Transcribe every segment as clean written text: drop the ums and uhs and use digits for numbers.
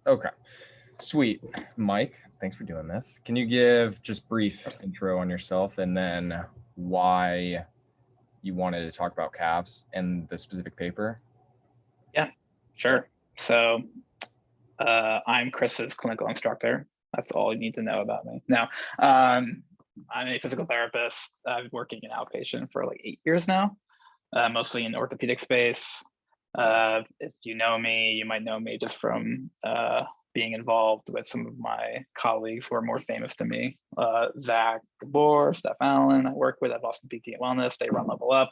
Okay, sweet. Mike, thanks for doing this. Can you give just brief intro on yourself and then why you wanted to talk about calves and the specific paper? Yeah, sure. So I'm Chris's clinical instructor. That's all you need to know about me. Now, I'm a physical therapist. I've been working in outpatient for like 8 years now, mostly in the orthopedic space. If you know me, you might know me just from being involved with some of my colleagues who are more famous to me. Zach Gabor, Steph Allen, I work with at Boston PT and Wellness. They run Level Up.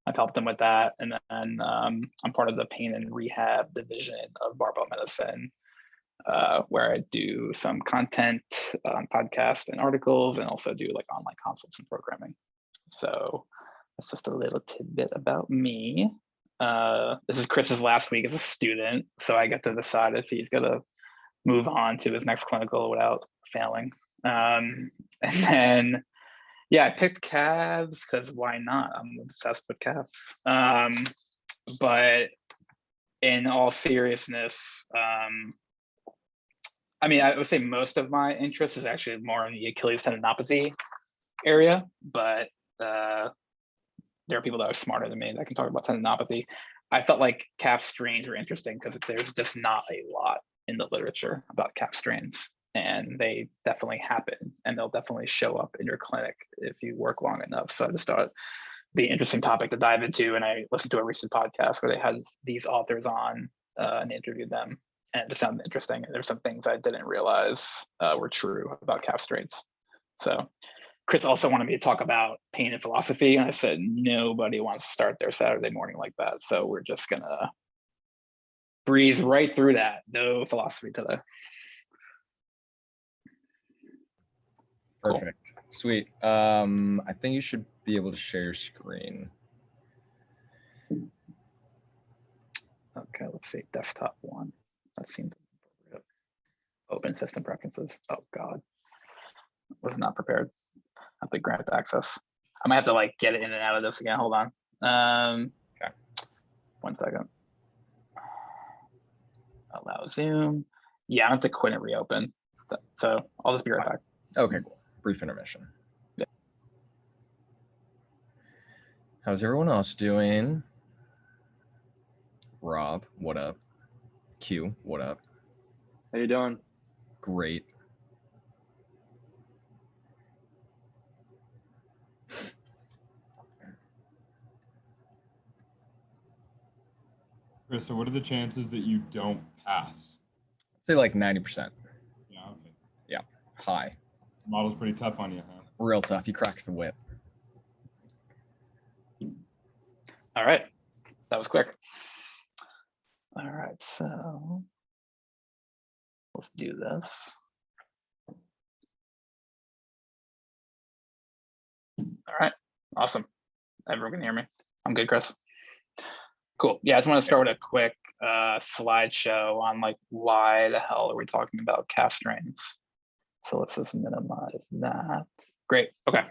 I've helped them with that. And then I'm part of the pain and rehab division of Barbell Medicine, where I do some content on podcasts and articles and also do like online consults and programming. So that's just a little tidbit about me. This is Chris's last week as a student, so I get to decide if he's gonna move on to his next clinical without failing. And then, yeah, I picked calves because why not? I'm obsessed with calves. But in all seriousness, I mean, I would say most of my interest is actually more in the Achilles tendinopathy area, but there are people that are smarter than me that can talk about tendinopathy. I felt like calf strains were interesting because there's just not a lot in the literature about calf strains, and they definitely happen, and they'll definitely show up in your clinic if you work long enough. So I just thought it'd be an interesting topic to dive into, and I listened to a recent podcast where they had these authors on and interviewed them, and it just sounded interesting. And there's some things I didn't realize were true about calf strains. So Chris also wanted me to talk about pain and philosophy, and I said nobody wants to start their Saturday morning like that, so we're just gonna breeze right through that. No philosophy today. Perfect. Cool. Sweet. I think you should be able to share your screen. Okay, let's see. Desktop 1. That seems appropriate. Open system preferences. Oh God, was not prepared. I have to grant access. I might have to like get it in and out of this again. Hold on. Okay. 1 second. Allow Zoom. Yeah, I have to quit and reopen. So I'll just be right back. Okay, cool. Brief intermission. Yeah. How's everyone else doing? Rob, what up? Q, what up? How you doing? Great. Chris, so what are the chances that you don't pass? I'd say like 90%. Yeah, okay. Yeah, high. The model's pretty tough on you, huh? Real tough. He cracks the whip. All right, that was quick. All right, so let's do this. All right, awesome. Everyone can hear me? I'm good, Chris. Cool. Yeah, I just want to start with a quick slideshow on like why the hell are we talking about calf strains? So let's just minimize that. Great. Okay.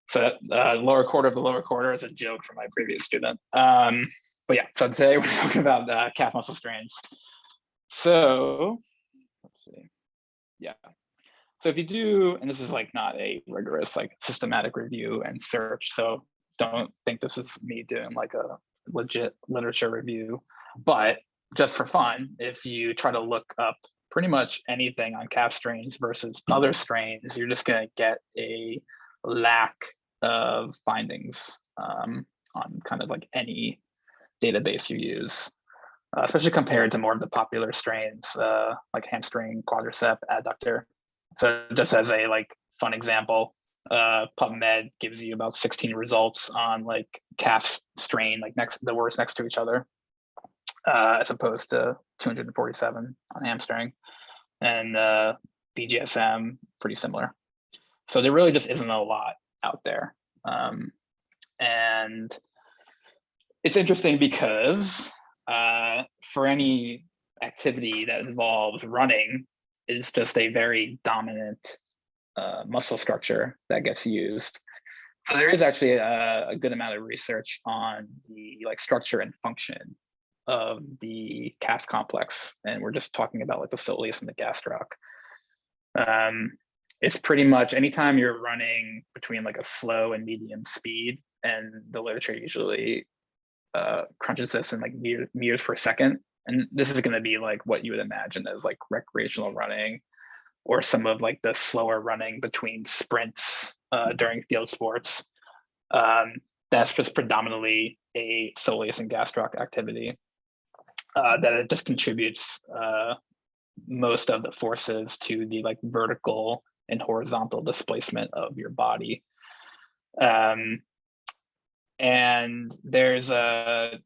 So lower quarter of the lower quarter is a joke from my previous student. But yeah, so today we're talking about calf muscle strains. So let's see. Yeah. So if you do, and this is like not a rigorous like systematic review and search, so don't think this is me doing like a legit literature review, but just for fun, if you try to look up pretty much anything on calf strains versus other strains, you're just going to get a lack of findings on kind of like any database you use, especially compared to more of the popular strains like hamstring, quadricep, adductor. So just as a like fun example, PubMed gives you about 16 results on like calf strain, like the words next to each other, as opposed to 247 on hamstring, and BGSM pretty similar. So there really just isn't a lot out there, and it's interesting because for any activity that involves running, is just a very dominant muscle structure that gets used. So there is actually a good amount of research on the like structure and function of the calf complex, and we're just talking about like the soleus and the gastroc. It's pretty much anytime you're running between like a slow and medium speed, and the literature usually crunches this in like meters per second. And this is going to be like what you would imagine as like recreational running, or some of like the slower running between sprints during field sports. That's just predominantly a soleus and gastroc activity that it just contributes most of the forces to the like vertical and horizontal displacement of your body. And there's actually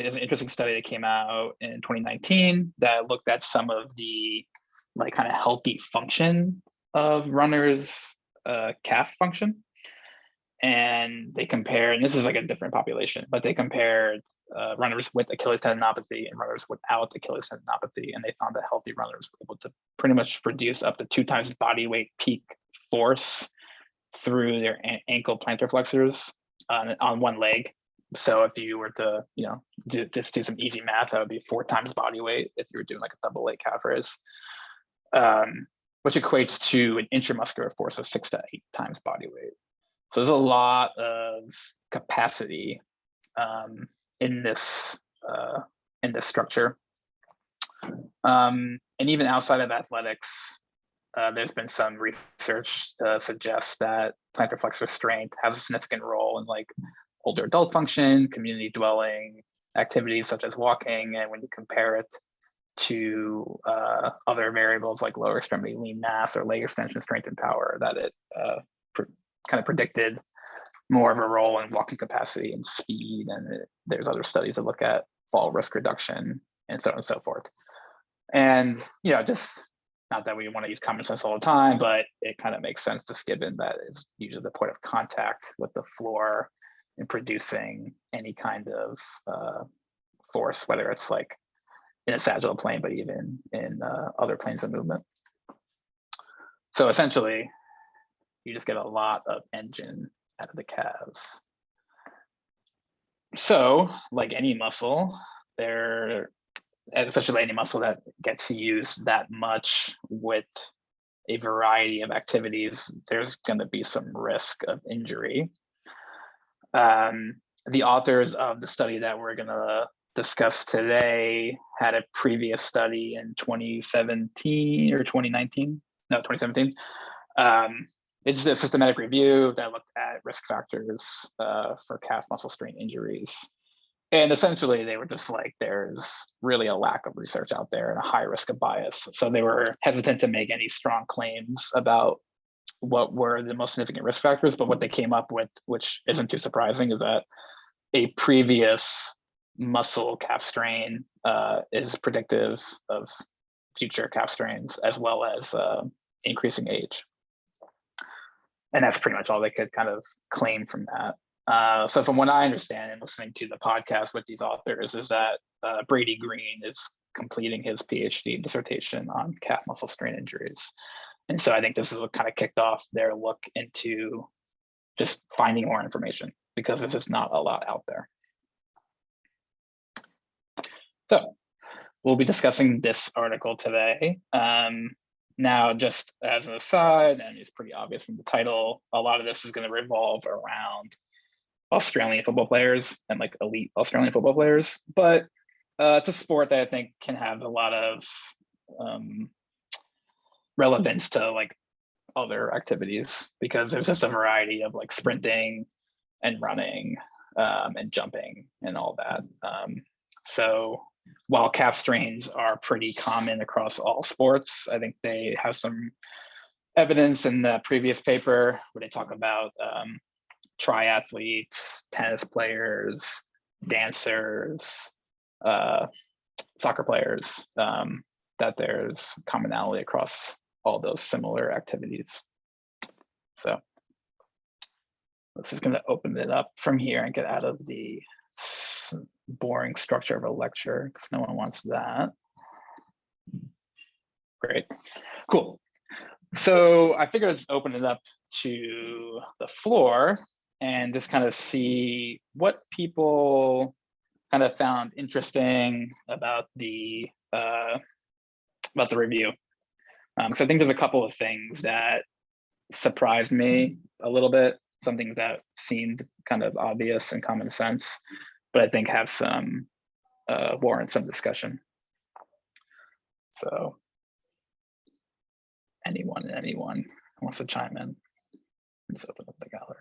an interesting study that came out in 2019 that looked at some of the like kind of healthy function of runners' calf function. And they compared, and this is like a different population, but they compared runners with Achilles tendinopathy and runners without Achilles tendinopathy. And they found that healthy runners were able to pretty much produce up to 2 times body weight peak force through their ankle plantar flexors on one leg. So if you were to, just do some easy math, that would be 4 times body weight if you were doing like a double leg calf raise, which equates to an intramuscular force of 6 to 8 times body weight. So there's a lot of capacity in this structure, and even outside of athletics, there's been some research suggests that plantar flexor strength has a significant role in like older adult function, community dwelling activities such as walking, and when you compare it to other variables like lower extremity lean mass or leg extension strength and power, that it kind of predicted more of a role in walking capacity and speed. And there's other studies that look at fall risk reduction and so on and so forth. And just not that we want to use common sense all the time, but it kind of makes sense just given that it's usually the point of contact with the floor in producing any kind of force, whether it's like in a sagittal plane, but even in other planes of movement. So essentially, you just get a lot of engine out of the calves. So like any muscle, especially any muscle that gets used that much with a variety of activities, there's going to be some risk of injury. The authors of the study that we're going to discuss today had a previous study in 2017 or 2019, no, 2017. It's a systematic review that looked at risk factors for calf muscle strain injuries. And essentially they were just like, there's really a lack of research out there and a high risk of bias. So they were hesitant to make any strong claims about what were the most significant risk factors, but what they came up with, which isn't too surprising, is that a previous muscle calf strain is predictive of future calf strains, as well as increasing age. And that's pretty much all they could kind of claim from that. So from what I understand and listening to the podcast with these authors is that Brady Green is completing his PhD dissertation on calf muscle strain injuries. And so I think this is what kind of kicked off their look into just finding more information, because there's just not a lot out there. So we'll be discussing this article today. Now, just as an aside, and it's pretty obvious from the title, a lot of this is going to revolve around Australian football players and like elite Australian football players, but it's a sport that I think can have a lot of relevance to like other activities, because there's just a variety of like sprinting and running and jumping and all that. So while calf strains are pretty common across all sports, I think they have some evidence in the previous paper where they talk about triathletes, tennis players, dancers, soccer players, that there's commonality across all those similar activities. So this is going to open it up from here and get out of the boring structure of a lecture, because no one wants that. Great, cool. So I figured I'd just open it up to the floor and just kind of see what people kind of found interesting about the review. So I think there's a couple of things that surprised me a little bit, some things that seemed kind of obvious and common sense, but I think have some warrant some discussion. So anyone who wants to chime in, just open up the gallery.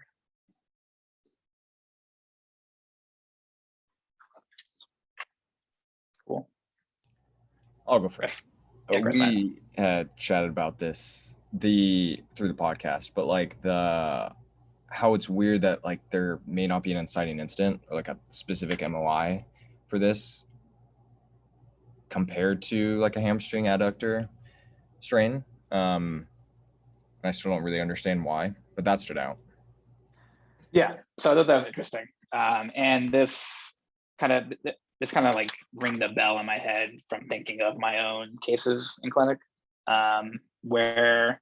Cool. I'll go first. Yeah, Chris, we had chatted about this through the podcast, but like how it's weird that like there may not be an inciting incident or like a specific MOI for this compared to like a hamstring adductor strain. I still don't really understand why, but that stood out. Yeah, so I thought that was interesting. And this kind of like ringed a bell in my head from thinking of my own cases in clinic, where,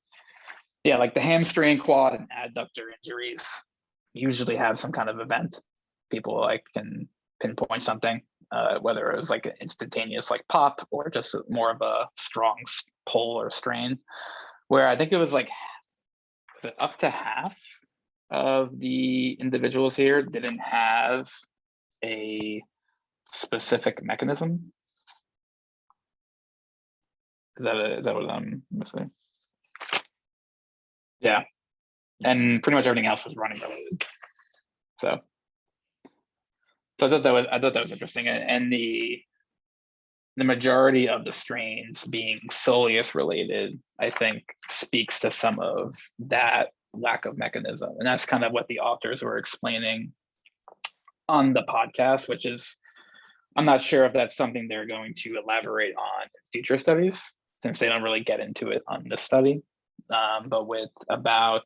yeah, like the hamstring, quad, and adductor injuries usually have some kind of event. People like can pinpoint something, whether it was like an instantaneous like pop or just more of a strong pull or strain, where I think it was like up to half of the individuals here didn't have a specific mechanism. Is that what I'm missing? Yeah, and pretty much everything else was running related. So I thought that was interesting, and the majority of the strains being soleus related, I think, speaks to some of that lack of mechanism, and that's kind of what the authors were explaining on the podcast, which is, I'm not sure if that's something they're going to elaborate on in future studies, since they don't really get into it on this study. But with about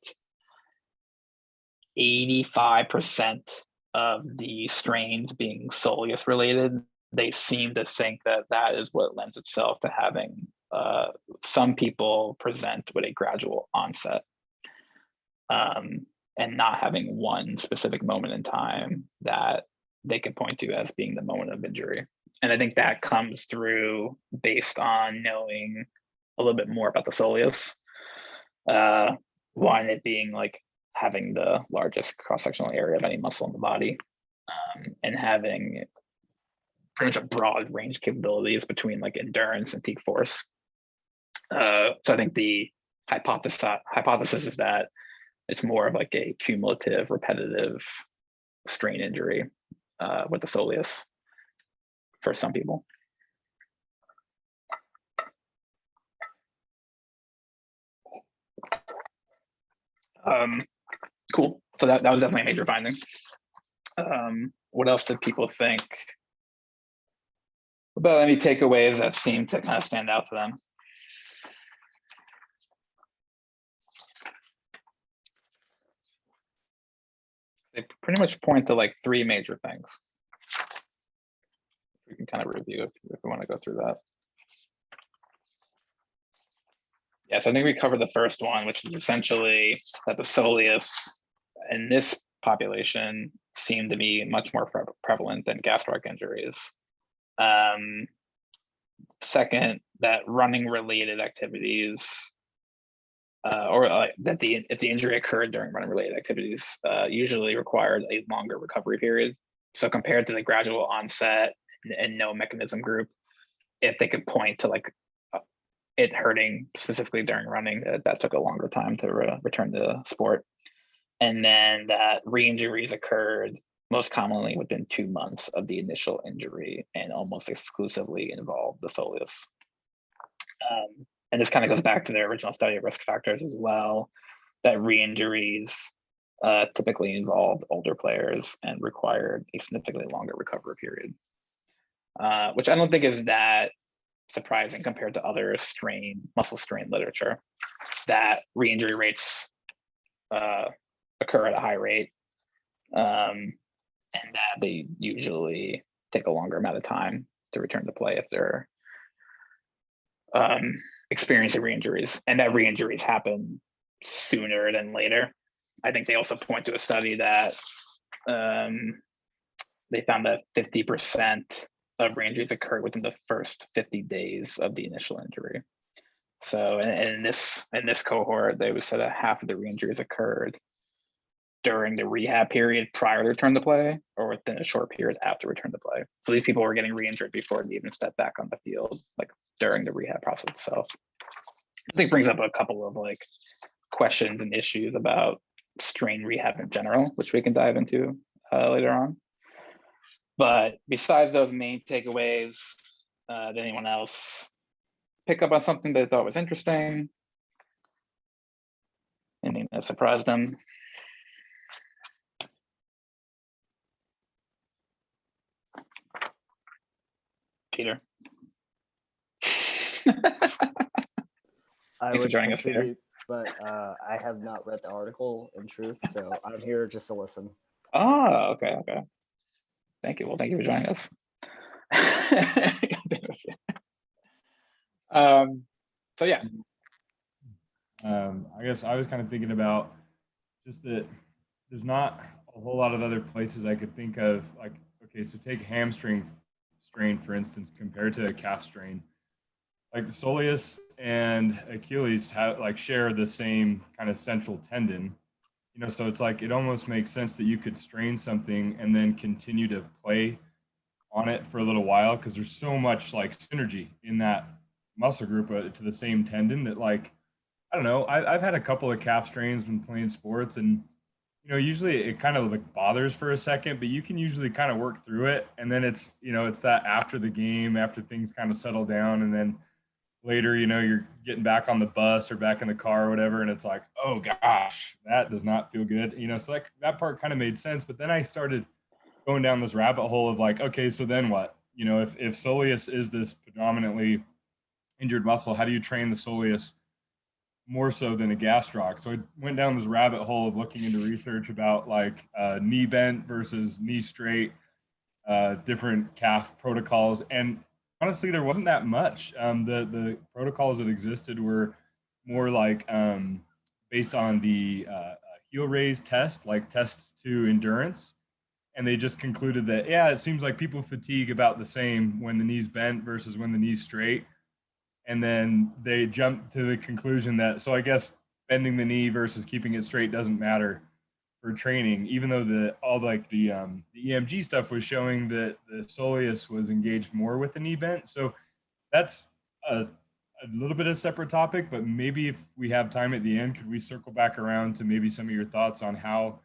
85% of the strains being soleus related, they seem to think that that is what lends itself to having some people present with a gradual onset, and not having one specific moment in time that they can point to as being the moment of injury. And I think that comes through based on knowing a little bit more about the soleus. One, it being like having the largest cross-sectional area of any muscle in the body, and having pretty much a broad range of capabilities between like endurance and peak force. So I think the hypothesis is that it's more of like a cumulative, repetitive strain injury with the soleus for some people. Cool. So that was definitely a major finding. What else did people think about any takeaways that seem to kind of stand out to them? They pretty much point to like three major things. We can kind of review if we want to go through that. Yeah, so I think we covered the first one, which is essentially that the soleus in this population seemed to be much more prevalent than gastroc injuries. Second, that running related activities, or that if the injury occurred during running related activities, usually required a longer recovery period. So compared to the gradual onset and no mechanism group, if they could point to like it hurting specifically during running, that took a longer time to return to sport. And then that re-injuries occurred most commonly within 2 months of the initial injury and almost exclusively involved the soleus. And this kind of goes back to their original study of risk factors as well, that re-injuries typically involved older players and required a significantly longer recovery period, which I don't think is that surprising compared to other muscle strain literature, that re-injury rates occur at a high rate, and that they usually take a longer amount of time to return to play if they're experiencing re-injuries, and that re-injuries happen sooner than later. I think they also point to a study that they found that 50% of re-injuries occurred within the first 50 days of the initial injury. So in this cohort, they would say that half of the re-injuries occurred during the rehab period prior to return to play, or within a short period after return to play. So these people were getting re-injured before they even stepped back on the field, like during the rehab process itself. I think brings up a couple of like questions and issues about strain rehab in general, which we can dive into later on. But besides those main takeaways, did anyone else pick up on something they thought was interesting? Anything that surprised them? Peter. I Thanks for would joining us, Peter. contribute, but I have not read the article in truth, so I'm here just to listen. Oh, okay. Thank you. Well, thank you for joining us. So yeah. I guess I was kind of thinking about just that there's not a whole lot of other places I could think of. Like, okay, so take hamstring strain, for instance, compared to a calf strain. Like the soleus and Achilles share the same kind of central tendon, so it's like it almost makes sense that you could strain something and then continue to play on it for a little while, because there's so much like synergy in that muscle group to the same tendon that, like, I don't know, I've had a couple of calf strains when playing sports, and usually it kind of like bothers for a second, but you can usually kind of work through it, and then it's it's that after the game, after things kind of settle down, and then later, you're getting back on the bus or back in the car or whatever, and it's like, oh gosh, that does not feel good. So like that part kind of made sense. But then I started going down this rabbit hole of like, okay, so then what? If soleus is this predominantly injured muscle, how do you train the soleus more so than a gastroc? So I went down this rabbit hole of looking into research about like knee bent versus knee straight, different calf protocols, and honestly, there wasn't that much. The protocols that existed were more like based on the heel raise test, like tests to endurance. And they just concluded that, yeah, it seems like people fatigue about the same when the knee's bent versus when the knee's straight. And then they jumped to the conclusion that, so I guess bending the knee versus keeping it straight doesn't matter for training, even though the EMG stuff was showing that the soleus was engaged more with the knee bent. So that's a little bit of a separate topic, but maybe if we have time at the end, could we circle back around to maybe some of your thoughts on how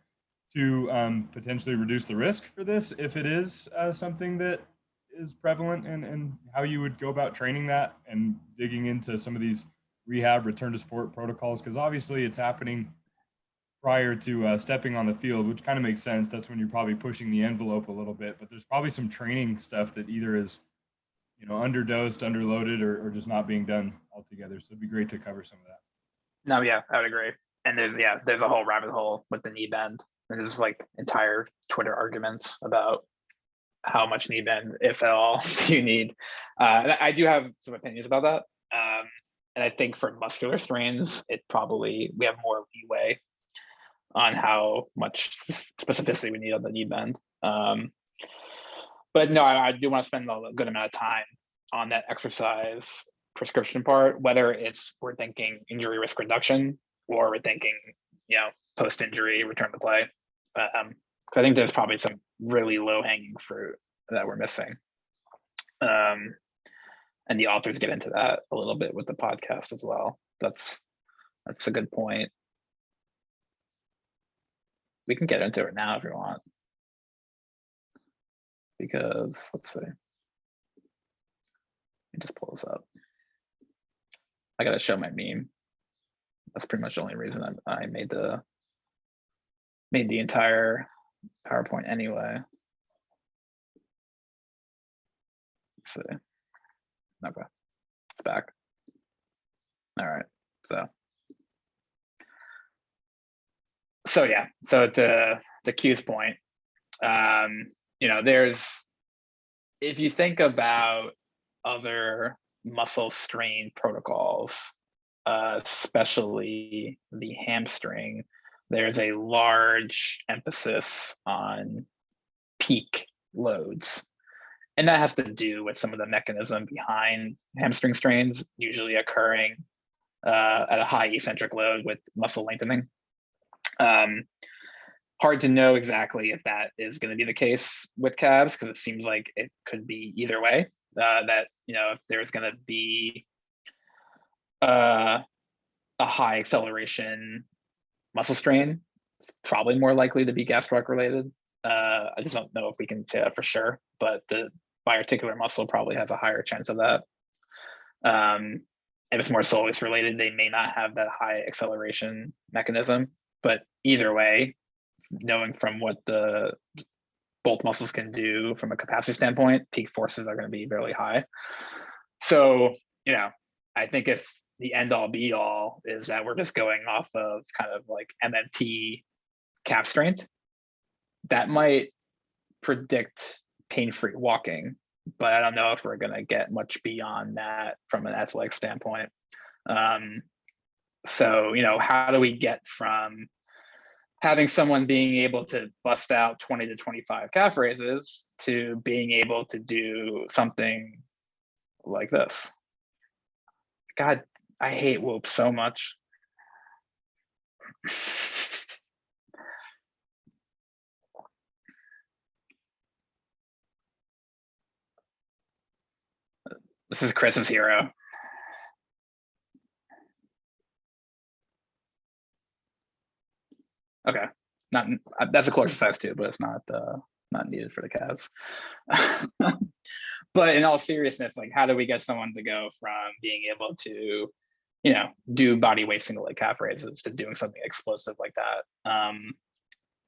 to potentially reduce the risk for this, if it is something that is prevalent, and how you would go about training that and digging into some of these rehab return to sport protocols, because obviously it's happening prior to stepping on the field, which kind of makes sense. That's when you're probably pushing the envelope a little bit, but there's probably some training stuff that either is, underdosed, underloaded, or just not being done altogether. So it'd be great to cover some of that. No, yeah, I would agree. And there's a whole rabbit hole with the knee bend. And there's like entire Twitter arguments about how much knee bend, if at all, do you need. And I do have some opinions about that. And I think for muscular strains, we have more leeway on how much specificity we need on the knee bend. But no, I do want to spend a good amount of time on that exercise prescription part, whether we're thinking injury risk reduction or we're thinking, post-injury return to play. Because I think there's probably some really low-hanging fruit that we're missing. And the authors get into that a little bit with the podcast as well. That's a good point. We can get into it now if you want. Because let's see. Let me just pull this up. I gotta show my meme. That's pretty much the only reason I made the entire PowerPoint anyway. Let's see. Okay, it's back. All right, so yeah, so to Q's point, if you think about other muscle strain protocols, especially the hamstring, there's a large emphasis on peak loads. And that has to do with some of the mechanism behind hamstring strains usually occurring at a high eccentric load with muscle lengthening. Hard to know exactly if that is going to be the case with calves, because it seems like it could be either way. That, you know, if there's going to be a high acceleration muscle strain, it's probably more likely to be gastroc related. I just don't know if we can say that for sure, but the biarticular muscle probably has a higher chance of that. If it's more soleus related, they may not have that high acceleration mechanism, but either way, knowing from what both muscles can do from a capacity standpoint, peak forces are going to be really high. So, you know, I think if the end all be all is that we're just going off of kind of like MMT calf strength, that might predict pain-free walking, but I don't know if we're going to get much beyond that from an athletic standpoint. So, you know, how do we get from having someone being able to bust out 20 to 25 calf raises to being able to do something like this? God, I hate whoops so much. This is Chris's hero. Okay, not that's a cool exercise too, but it's not needed for the calves. But in all seriousness, like, how do we get someone to go from being able to, you know, do body weight single leg calf raises to doing something explosive like that?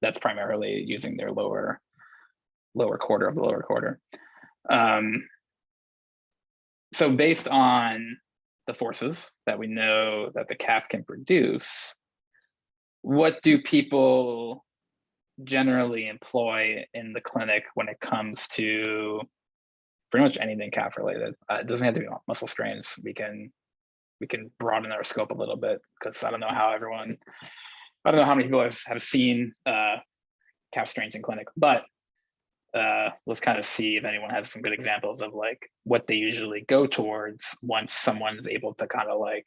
That's primarily using their lower quarter of the lower quarter. So based on the forces that we know that the calf can produce, what do people generally employ in the clinic when it comes to pretty much anything calf related? It doesn't have to be muscle strains. We can broaden our scope a little bit, because I don't know how many people have seen calf strains in clinic, but let's kind of see if anyone has some good examples of like what they usually go towards once someone's able to kind of like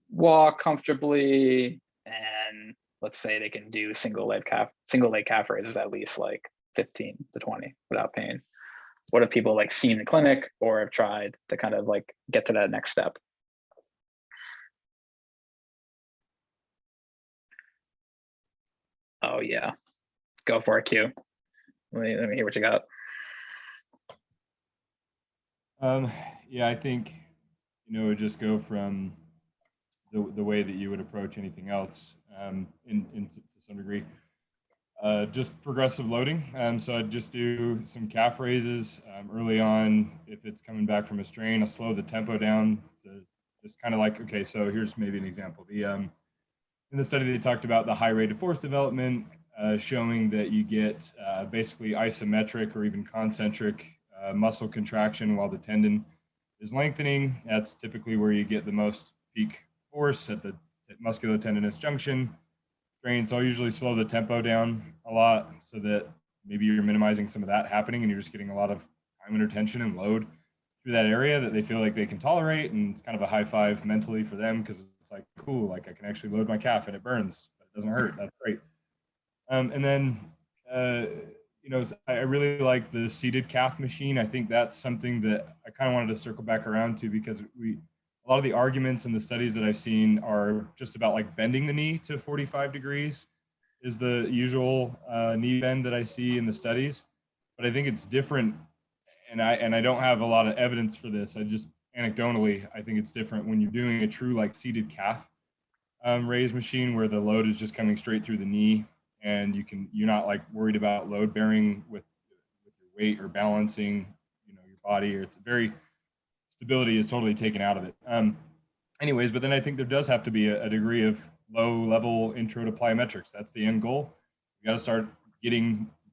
walk comfortably, and let's say they can do single leg calf raises at least like 15 to 20 without pain. What have people like seen in the clinic or have tried to kind of like get to that next step? Oh yeah, go for it, Q. Let me hear what you got. Yeah, I think, you know, it would just go from the way that you would approach anything else, to some degree. Just progressive loading. So I'd just do some calf raises early on. If it's coming back from a strain, I'll slow the tempo down to just kind of like, okay, so here's maybe an example. In the study, they talked about the high rate of force development, showing that you get basically isometric or even concentric muscle contraction while the tendon is lengthening. That's typically where you get the most peak force at the musculotendinous junction strain. So I'll usually slow the tempo down a lot so that maybe you're minimizing some of that happening and you're just getting a lot of time under tension and load through that area that they feel like they can tolerate. And it's kind of a high five mentally for them, because it's like, cool, like I can actually load my calf and it burns, but it doesn't hurt. That's great. And then, you know, I really like the seated calf machine. I think that's something that I kind of wanted to circle back around to, because a lot of the arguments in the studies that I've seen are just about like bending the knee to 45 degrees is the usual knee bend that I see in the studies. But I think it's different, and I don't have a lot of evidence for this. I just anecdotally, I think it's different when you're doing a true like seated calf raise machine where the load is just coming straight through the knee, and you're not like worried about load bearing with your weight or balancing, you know, your body, or it's very stability is totally taken out of it. Anyways, but then I think there does have to be a degree of low level intro to plyometrics. That's the end goal. You got to start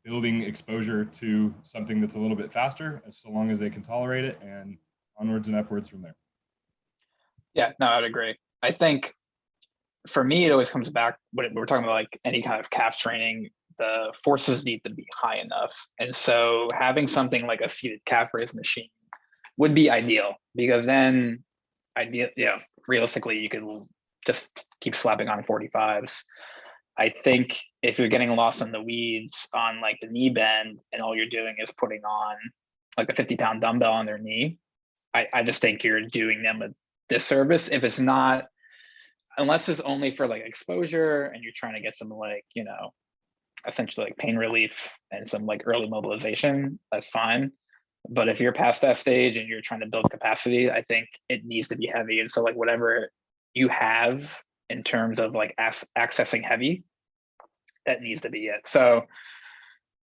building exposure to something that's a little bit faster, so long as they can tolerate it, and onwards and upwards from there. Yeah, no, I'd agree. I think for me, it always comes back when we're talking about like any kind of calf training, the forces need to be high enough. And so having something like a seated calf raise machine would be ideal, because then realistically, you could just keep slapping on 45s. I think if you're getting lost in the weeds on like the knee bend and all you're doing is putting on like a 50-pound dumbbell on their knee, I just think you're doing them a disservice. If it's not, unless it's only for like exposure and you're trying to get some like, you know, essentially like pain relief and some like early mobilization, that's fine. But if you're past that stage and you're trying to build capacity, I think it needs to be heavy. And so like whatever you have in terms of like accessing heavy, that needs to be it. So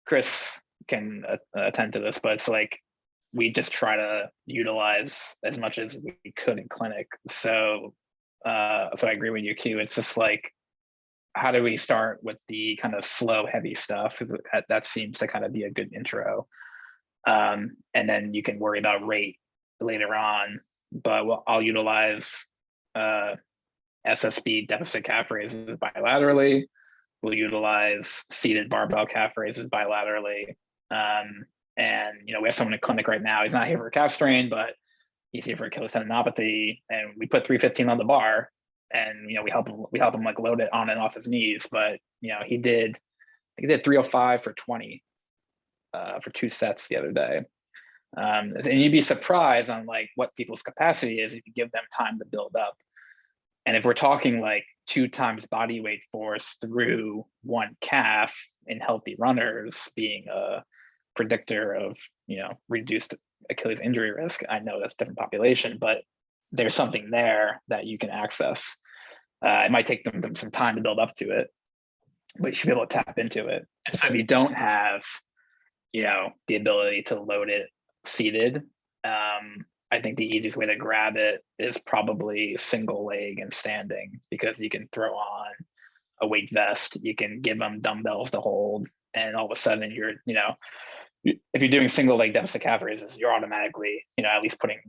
Chris can attend to this, but it's like, we just try to utilize as much as we could in clinic. So I agree with you, Q. It's just like, how do we start with the kind of slow, heavy stuff? Because that seems to kind of be a good intro. And then you can worry about rate later on. But I'll utilize SSB deficit calf raises bilaterally. We'll utilize seated barbell calf raises bilaterally. And you know, we have someone in clinic right now. He's not here for a calf strain, but he's here for Achilles tendinopathy. And we put 315 on the bar, and you know, we help him like load it on and off his knees. But you know, he did 305 for 20 for 2 sets the other day. And you'd be surprised on like what people's capacity is if you give them time to build up. And if we're talking like 2 times body weight force through one calf in healthy runners being a predictor of, you know, reduced Achilles injury risk, I know that's a different population, but there's something there that you can access. It might take them some time to build up to it, but you should be able to tap into it. And so if you don't have, you know, the ability to load it seated, I think the easiest way to grab it is probably single leg and standing, because you can throw on a weight vest, you can give them dumbbells to hold, and all of a sudden you're, you know, if you're doing single leg deficit calf raises, you're automatically, you know, at least putting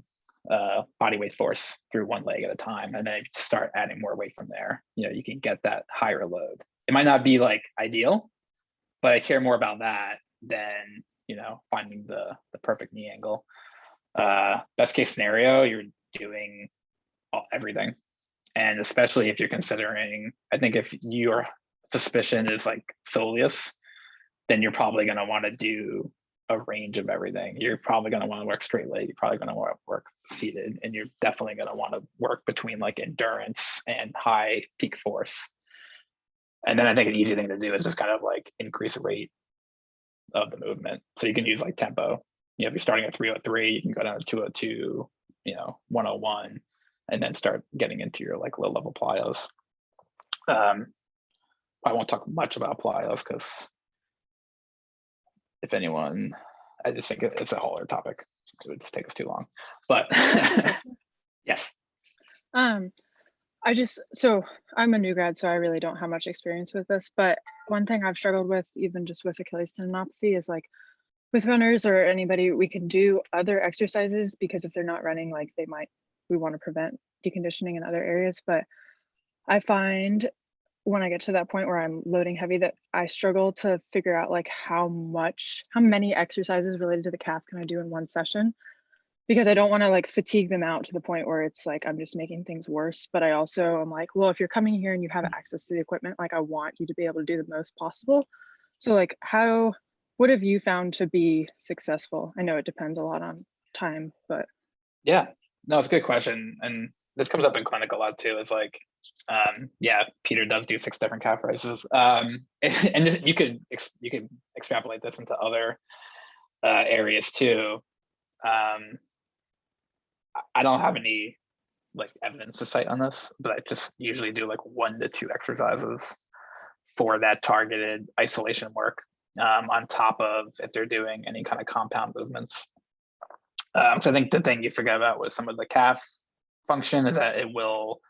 body weight force through one leg at a time. And then if you start adding more weight from there, you know, you can get that higher load. It might not be like ideal, but I care more about that than, you know, finding the perfect knee angle. Best case scenario, you're doing everything. And especially if you're considering, I think if your suspicion is like soleus, then you're probably going to want to do a range of everything. You're probably going to want to work straight leg. You're probably going to want to work seated, and you're definitely going to want to work between like endurance and high peak force. And then I think an easy thing to do is just kind of like increase the rate of the movement. So you can use like tempo. You know, if you're starting at 303, you can go down to 202, you know, 101, and then start getting into your like low level plyos. I won't talk much about plyos because if anyone, I just think it's a whole other topic. So it would just take us too long. But yes. So I'm a new grad, so I really don't have much experience with this, but one thing I've struggled with, even just with Achilles tendinopathy, is like with runners or anybody, we can do other exercises, because if they're not running, like we want to prevent deconditioning in other areas. But I find when I get to that point where I'm loading heavy, that I struggle to figure out like how many exercises related to the calf can I do in one session, because I don't want to like fatigue them out to the point where it's like I'm just making things worse. But I also am like, well, if you're coming here and you have access to the equipment, like I want you to be able to do the most possible. So like what have you found to be successful? I know it depends a lot on time, but yeah, no, it's a good question. And this comes up in clinic a lot too. It's like, yeah, Peter does do 6 different calf raises. And you could extrapolate this into other areas too. I don't have any like evidence to cite on this, but I just usually do like 1 to 2 exercises for that targeted isolation work, on top of if they're doing any kind of compound movements. So I think the thing you forget about with some of the calf function is that it will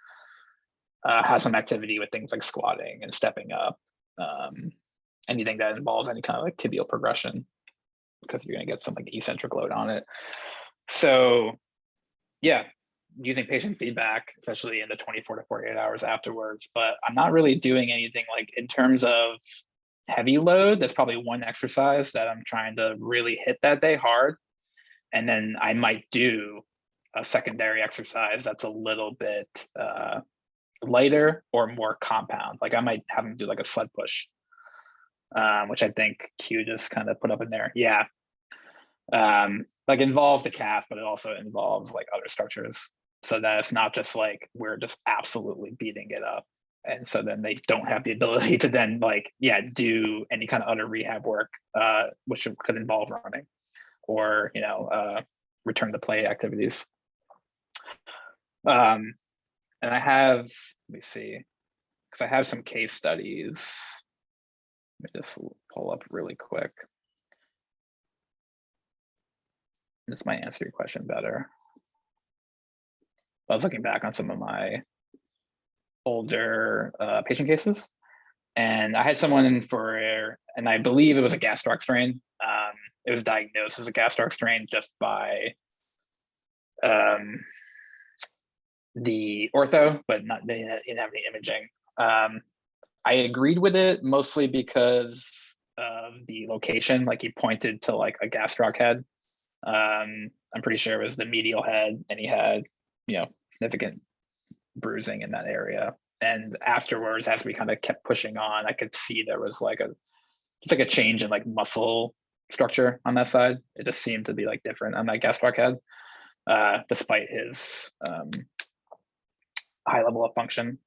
have some activity with things like squatting and stepping up, anything that involves any kind of like tibial progression, because you're going to get some like eccentric load on it. So yeah, using patient feedback, especially in the 24 to 48 hours afterwards. But I'm not really doing anything like in terms of heavy load, there's probably one exercise that I'm trying to really hit that day hard. And then I might do a secondary exercise that's a little bit lighter or more compound. Like I might have them do like a sled push, which I think Q just kind of put up in there. Yeah. Like involves the calf, but it also involves like other structures. So that it's not just like we're just absolutely beating it up. And so then they don't have the ability to then like, yeah, do any kind of other rehab work, which could involve running or, you know, return to play activities. And I have, let me see, because I have some case studies. Let me just pull up really quick. This might answer your question better. I was looking back on some of my older patient cases, and I had someone for, and I believe it was a gastroc strain. It was diagnosed as a gastroc strain just by the ortho, but not, they didn't have any imaging. I agreed with it mostly because of the location. Like he pointed to like a gastroc head. I'm pretty sure it was the medial head, and he had, you know, significant bruising in that area. And afterwards, as we kind of kept pushing on, I could see there was like just like a change in like muscle structure on that side. It just seemed to be like different on that gastroc head, despite his high level of function.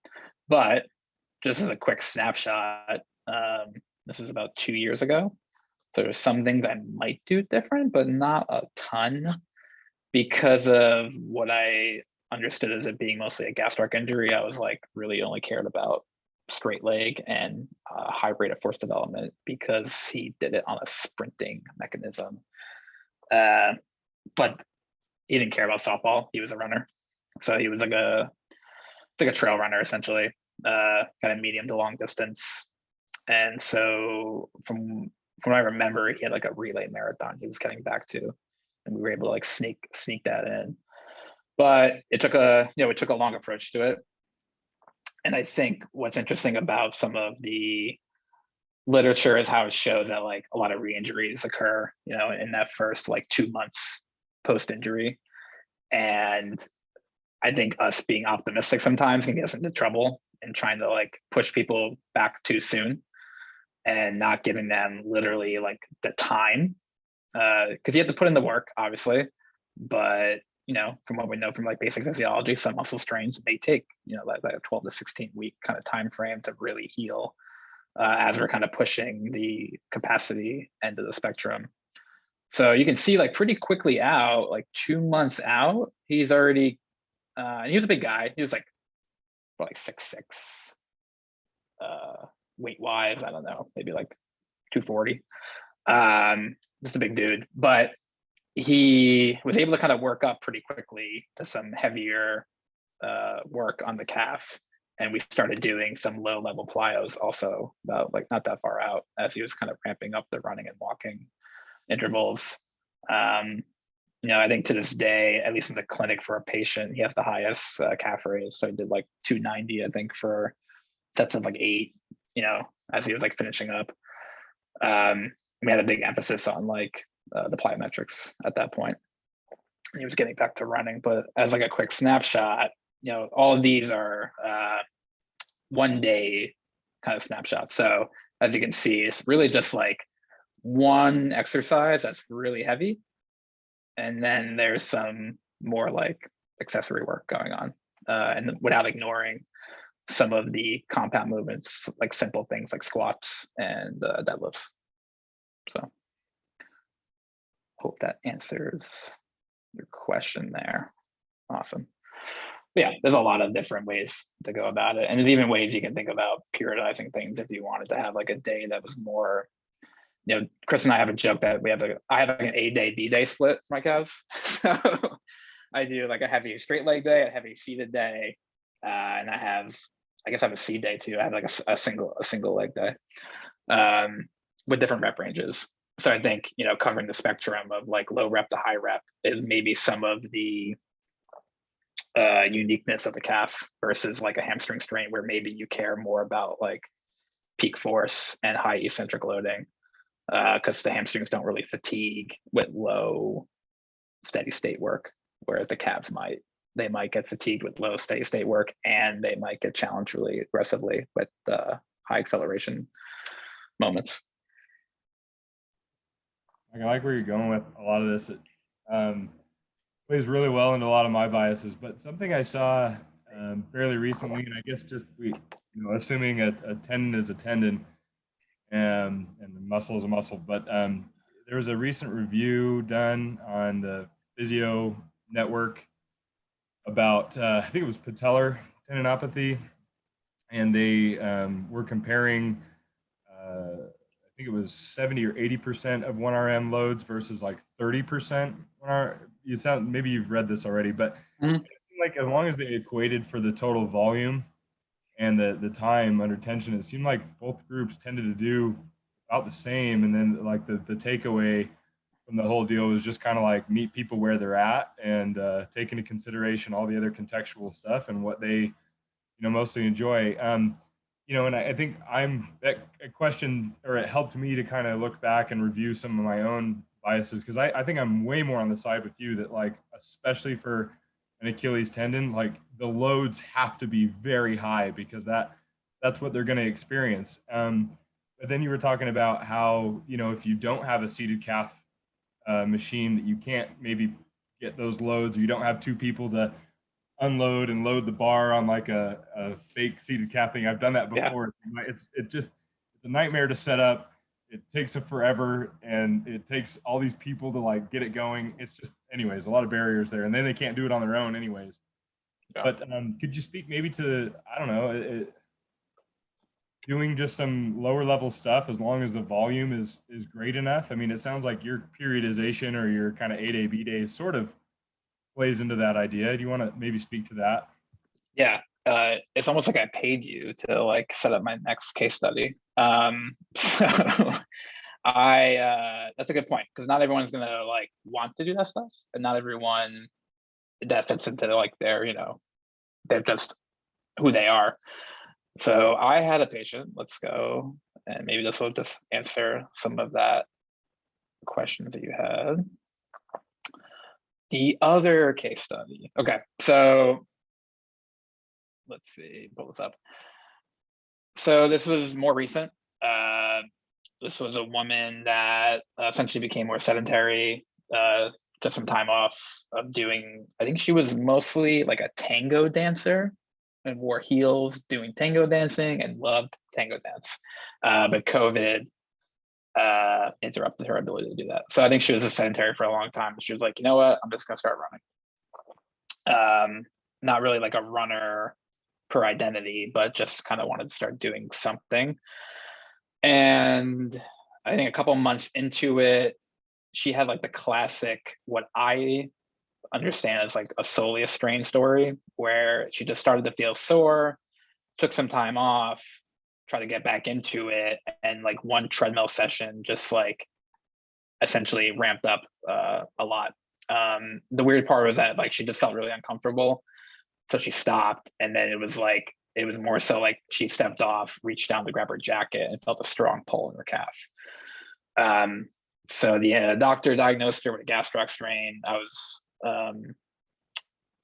But just as a quick snapshot, this is about 2 years ago. So there's some things I might do different, but not a ton, because of what I understood as it being mostly a gastroc injury. I was like really only cared about straight leg and high rate of force development because he did it on a sprinting mechanism. But he didn't care about softball. He was a runner. So he was like it's like a trail runner essentially, kind of medium to long distance. And so from what I remember, he had like a relay marathon he was getting back to, and we were able to like sneak that in. But it took a long approach to it. And I think what's interesting about some of the literature is how it shows that like a lot of re-injuries occur, you know, in that first like 2 months post-injury. And I think us being optimistic sometimes can get us into trouble and trying to like push people back too soon and not giving them literally like the time, because you have to put in the work, obviously. But you know, from what we know from like basic physiology, some muscle strains may take, you know, like a 12 to 16 week kind of time frame to really heal, as we're kind of pushing the capacity end of the spectrum. So you can see like pretty quickly out, like 2 months out, he's already, and he was a big guy. He was like 6'6", weight wise, I don't know, maybe like 240. Just a big dude, but he was able to kind of work up pretty quickly to some heavier work on the calf. And we started doing some low level plyos also, about like not that far out, as he was kind of ramping up the running and walking intervals. You know, I think to this day, at least in the clinic for a patient, he has the highest calf raise. So he did like 290, I think, for sets of like 8, you know, as he was like finishing up. We had a big emphasis on like the plyometrics at that point. He was getting back to running. But as like a quick snapshot, you know, all of these are 1 day kind of snapshots. So as you can see, it's really just like one exercise that's really heavy. And then there's some more like accessory work going on, and without ignoring some of the compound movements, like simple things like squats and deadlifts. So hope that answers your question there. Awesome. But yeah, there's a lot of different ways to go about it. And there's even ways you can think about periodizing things if you wanted to have like a day that was more, you know, Chris and I have a joke that I have like an A day, B day split for my calves. So I do like a heavy straight leg day, a heavy seated day, and I guess I have a C day too. I have like a single leg day, with different rep ranges. So I think, you know, covering the spectrum of like low rep to high rep is maybe some of the uniqueness of the calf versus like a hamstring strain, where maybe you care more about like peak force and high eccentric loading, because the hamstrings don't really fatigue with low steady state work, whereas the calves might. They might get fatigued with low steady state work, and they might get challenged really aggressively with high acceleration moments. I like where you're going with a lot of this. It plays really well into a lot of my biases, but something I saw fairly recently, and I guess just assuming a tendon is a tendon and the muscle is a muscle, but there was a recent review done on the Physio Network about I think it was patellar tendinopathy, and they were comparing I think it was 70 or 80% of 1RM loads versus like 30%. Maybe you've read this already, but like as long as they equated for the total volume and the time under tension, it seemed like both groups tended to do about the same. And then like the takeaway from the whole deal was just kind of like meet people where they're at and take into consideration all the other contextual stuff and what they mostly enjoy. And I think that question, or it helped me to kind of look back and review some of my own biases, because I think I'm way more on the side with you that, like, especially for an Achilles tendon, like the loads have to be very high because that's what they're going to experience. But then you were talking about how, if you don't have a seated calf machine, that you can't maybe get those loads, or you don't have two people to unload and load the bar on like a fake seated calf thing. I've done that before. Yeah. It's a nightmare to set up. It takes it forever, and it takes all these people to like get it going. It's just, anyways, a lot of barriers there, and then they can't do it on their own anyways. Yeah. But could you speak maybe to, I don't know, doing just some lower level stuff as long as the volume is great enough? I mean, it sounds like your periodization or your kind of 8A, B-Day is sort of plays into that idea. Do you want to maybe speak to that? Yeah, it's almost like I paid you to like set up my next case study. So that's a good point, because not everyone's gonna like want to do that stuff, and not everyone that fits into like their, they're just who they are. So I had a patient, let's go, and maybe this will just answer some of that questions that you had. The other case study. Okay, so let's see, pull this up. So this was more recent. This was a woman that essentially became more sedentary, just some time off of doing, I think she was mostly like a tango dancer and wore heels doing tango dancing and loved tango dance. But COVID interrupted her ability to do that. So I think she was a sedentary for a long time. She was like, you know what, I'm just gonna start running. Not really like a runner per identity, but just kind of wanted to start doing something. And I think a couple months into it, she had like the classic, what I understand as like a soleus strain story, where she just started to feel sore, took some time off, try to get back into it, and like one treadmill session just like essentially ramped up a lot. The weird part was that like she just felt really uncomfortable, so she stopped, and then it was more so like she stepped off, reached down to grab her jacket, and felt a strong pull in her calf. So the doctor diagnosed her with a gastroc strain. I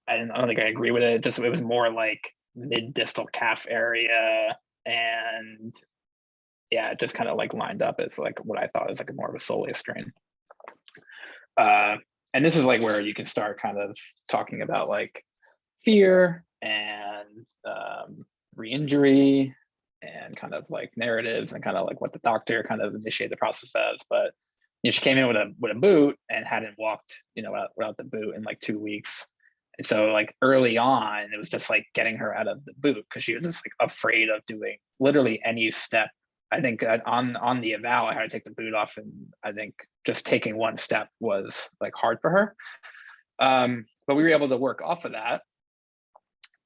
don't think I agree with it. Just it was more like mid distal calf area, and yeah, it just kind of like lined up as like what I thought was like more of a soleus strain. And this is like where you can start kind of talking about like fear and re-injury and kind of like narratives and kind of like what the doctor kind of initiated the process as. But she came in with a boot and hadn't walked without the boot in like 2 weeks. And so like early on, it was just like getting her out of the boot because she was just like afraid of doing literally any step. I think on the eval, I had to take the boot off, and I think just taking one step was like hard for her. But we were able to work off of that.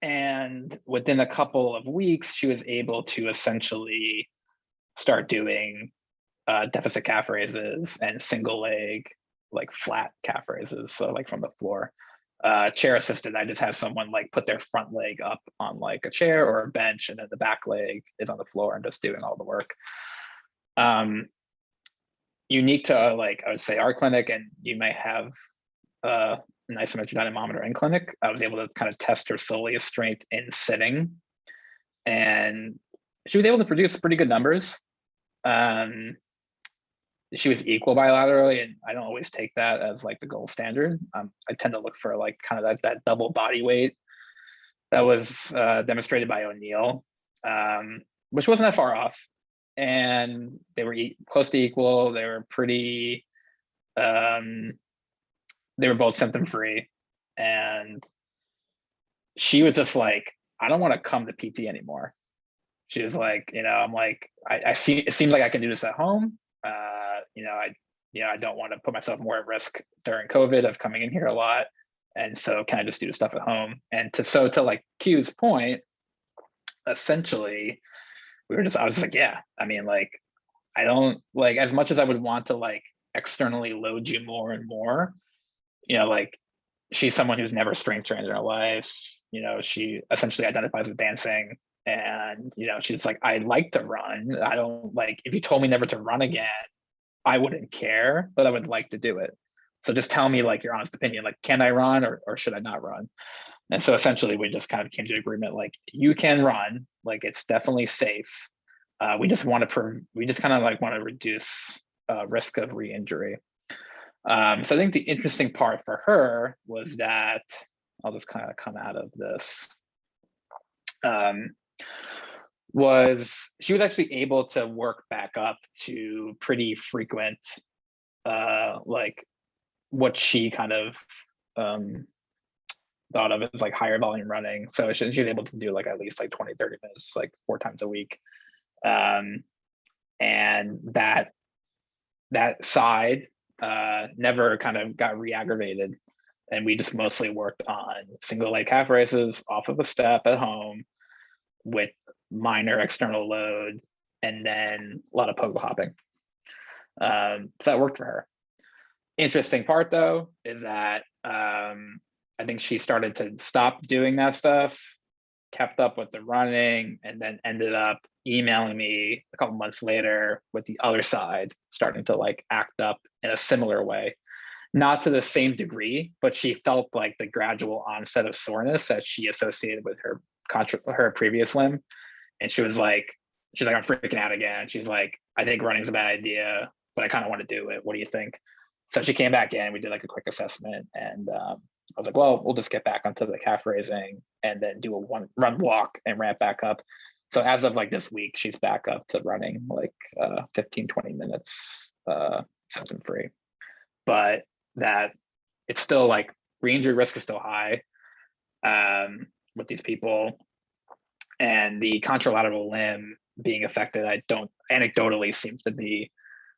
And within a couple of weeks, she was able to essentially start doing deficit calf raises and single leg, like flat calf raises. So like from the floor. Chair assisted, I just have someone like put their front leg up on like a chair or a bench, and then the back leg is on the floor and just doing all the work. Unique to like, I would say our clinic, and you may have an isometric dynamometer in clinic, I was able to kind of test her soleus strength in sitting, and she was able to produce pretty good numbers. She was equal bilaterally, and I don't always take that as like the gold standard. I tend to look for like kind of that double body weight that was demonstrated by O'Neill, which wasn't that far off. And they were close to equal. They were pretty, they were both symptom free. And she was just like, I don't want to come to PT anymore. She was like, you know, I'm like, I see, it seems like I can do this at home. You know, I don't want to put myself more at risk during COVID of coming in here a lot. And so can I just do the stuff at home? And to like Q's point, essentially, I was just like, yeah, I mean, like, I don't like, as much as I would want to like externally load you more and more, you know, like she's someone who's never strength trained in her life. You know, she essentially identifies with dancing, and, you know, she's like, I like to run. I don't like, if you told me never to run again, I wouldn't care, but I would like to do it. So just tell me like your honest opinion, like, can I run or should I not run? And so essentially we just kind of came to agreement, like, you can run, like it's definitely safe. We just kind of like want to reduce risk of re-injury. So I think the interesting part for her was that, I'll just kind of come out of this, was she was actually able to work back up to pretty frequent, like what she kind of thought of as like higher volume running. So she was able to do like at least like 20, 30 minutes, like 4 times a week. And that side never kind of got re-aggravated. And we just mostly worked on single leg calf raises off of a step at home with minor external load, and then a lot of pogo hopping. So that worked for her. Interesting part though is that I think she started to stop doing that stuff, kept up with the running, and then ended up emailing me a couple months later with the other side starting to like act up in a similar way. Not to the same degree, but she felt like the gradual onset of soreness that she associated with her previous limb. And she's like, I'm freaking out again. She's like, I think running's a bad idea, but I kind of want to do it. What do you think? So she came back in, we did like a quick assessment, and I was like, well, we'll just get back onto the calf raising and then do a run walk and ramp back up. So as of like this week, she's back up to running like 15, 20 minutes symptom free. But that it's still like re-injury risk is still high with these people. And the contralateral limb being affected, anecdotally seems to be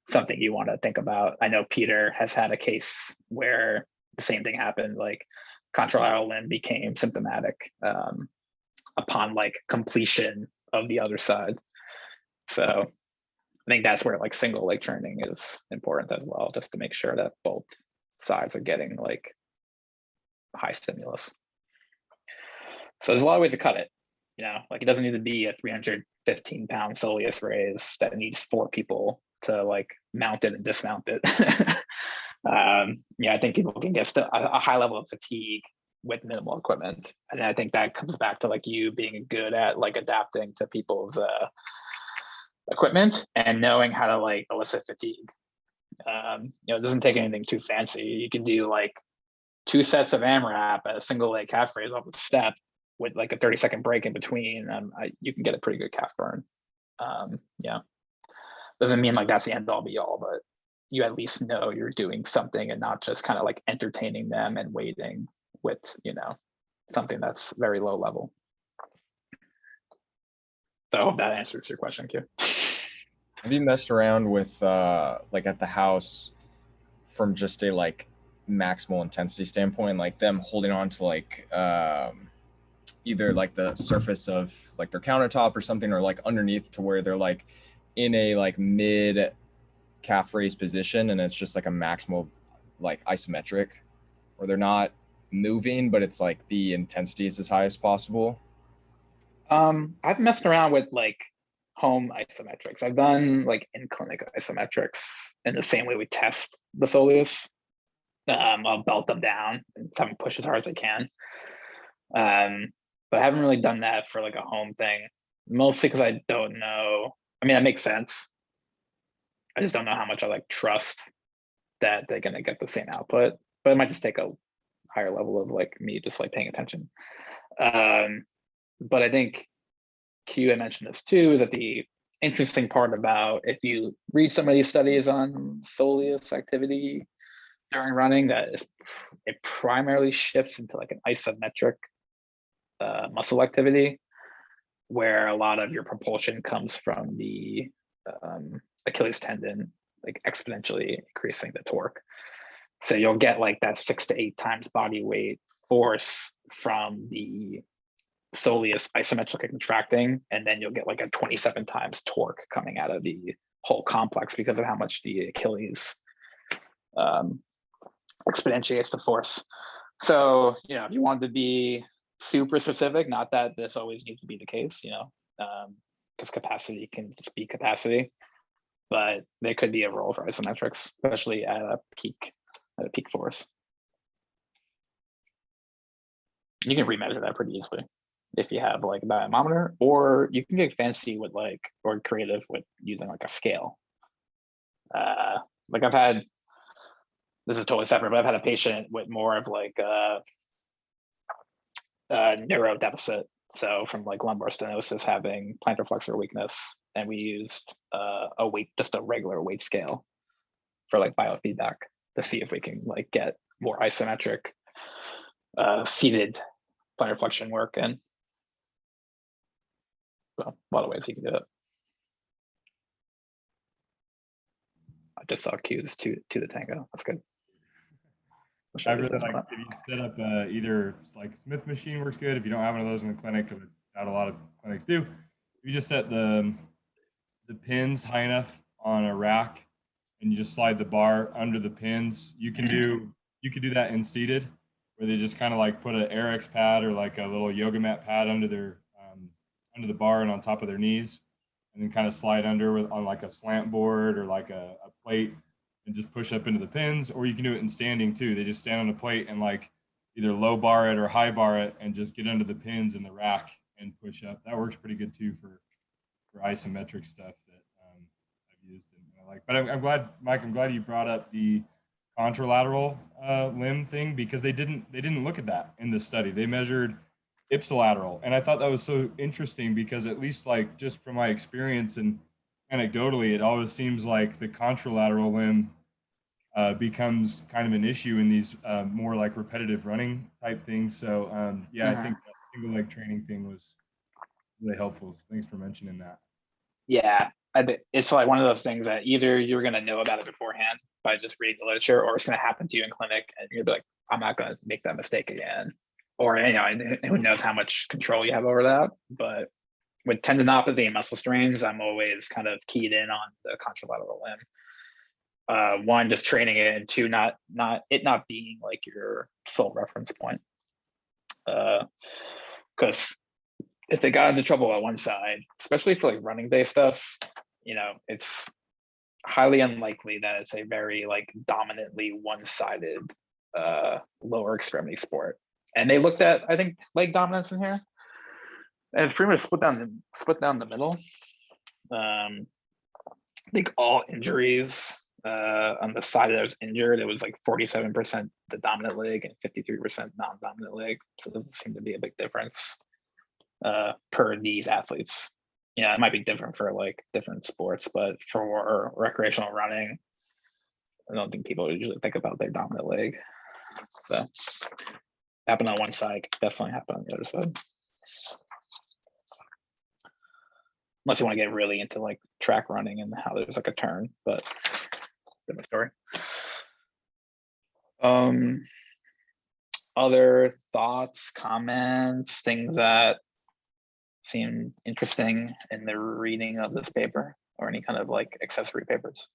something you want to think about. I know Peter has had a case where the same thing happened, like contralateral limb became symptomatic upon like completion of the other side. So I think that's where like single leg training is important as well, just to make sure that both sides are getting like high stimulus. So there's a lot of ways to cut it. You know, like it doesn't need to be a 315-pound soleus raise that needs 4 people to like mount it and dismount it. Yeah, I think people can get a high level of fatigue with minimal equipment. And I think that comes back to like you being good at like adapting to people's equipment and knowing how to like elicit fatigue. You know, it doesn't take anything too fancy. You can do like 2 sets of AMRAP at a single leg calf raise off a step with like a 30-second break in between. You can get a pretty good calf burn. Yeah, doesn't mean like that's the end all be all, but you at least know you're doing something and not just kind of like entertaining them and waiting with, you know, something that's very low level. So I hope that answers your question, Q. Have you messed around with like at the house from just a like maximal intensity standpoint, like them holding on to like either like the surface of like their countertop or something, or like underneath to where they're like in a like mid calf raise position and it's just like a maximal like isometric, or they're not moving, but it's like the intensity is as high as possible? I've messed around with like home isometrics. I've done like in clinic isometrics in the same way we test the soleus. I'll belt them down and have them push as hard as I can. But I haven't really done that for like a home thing, mostly because I don't know. I mean, that makes sense. I just don't know how much I like trust that they're gonna get the same output, but it might just take a higher level of like me just like paying attention. But I think Q had mentioned this too, is that the interesting part about if you read some of these studies on soleus activity during running, it primarily shifts into like an isometric muscle activity, where a lot of your propulsion comes from the Achilles tendon, like exponentially increasing the torque. So you'll get like that 6 to 8 times body weight force from the soleus isometric contracting, and then you'll get like a 27 times torque coming out of the whole complex because of how much the Achilles exponentiates the force. So, you know, if you wanted to be super specific, not that this always needs to be the case, you know, because capacity can just be capacity, but there could be a role for isometrics, especially at a peak force. You can remeasure that pretty easily if you have like a dynamometer, or you can get fancy with like, or creative with using like a scale. Like I've had, this is totally separate, but I've had a patient with more of like a neuro deficit. So from like lumbar stenosis, having plantar flexor weakness, and we used a weight, just a regular weight scale for like biofeedback to see if we can like get more isometric seated plantar flexion work. And so a lot of ways you can do it. I just saw cues to the tango. That's good. I really like if you set up either like Smith machine works good if you don't have one of those in the clinic, because not a lot of clinics do. You just set the pins high enough on a rack, and you just slide the bar under the pins. You can do that in seated, where they just kind of like put an RX pad or like a little yoga mat pad under their under the bar and on top of their knees, and then kind of slide under on like a slant board or like a plate, and just push up into the pins. Or you can do it in standing too. They just stand on the plate and like either low bar it or high bar it, and just get under the pins in the rack and push up. That works pretty good too for isometric stuff that I've used and I like. But I'm glad, Mike, I'm glad you brought up the contralateral limb thing, because they didn't look at that in this study. They measured ipsilateral, and I thought that was so interesting, because at least like just from my experience and anecdotally, it always seems like the contralateral limb becomes kind of an issue in these more like repetitive running type things. So yeah, I think that single leg training thing was really helpful. So thanks for mentioning that. Yeah, it's like one of those things that either you're going to know about it beforehand by just reading the literature, or it's going to happen to you in clinic and you'll be like, I'm not going to make that mistake again. Or, you know, who knows how much control you have over that. But with tendinopathy and muscle strains, I'm always kind of keyed in on the contralateral limb. One, just training it, and two, not being like your sole reference point. Because if they got into trouble on one side, especially for like running based stuff, you know, it's highly unlikely that it's a very like dominantly one-sided lower extremity sport. And they looked at, I think, leg dominance in here, and pretty much split down the middle. I think all injuries on the side that was injured, it was like 47% the dominant leg and 53% non-dominant leg. So there doesn't seem to be a big difference per these athletes. Yeah, it might be different for like different sports, but for recreational running, I don't think people usually think about their dominant leg. So happen on one side, definitely happen on the other side. Unless you want to get really into like track running and how there's like a turn, but different story. Other thoughts, comments, things that seem interesting in the reading of this paper, or any kind of like accessory papers?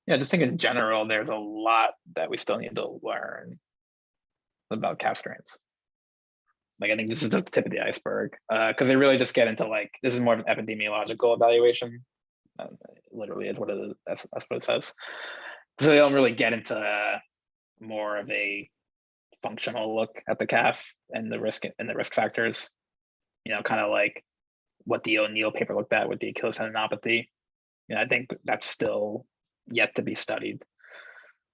Yeah, just think in general, there's a lot that we still need to learn about calf strains. Like, I think this is the tip of the iceberg, because they really just get into like, this is more of an epidemiological evaluation. Literally is what it is. That's what it says. So they don't really get into more of a functional look at the calf and the risk factors. You know, kind of like what the O'Neill paper looked at with the Achilles tendinopathy. You know, I think that's still yet to be studied.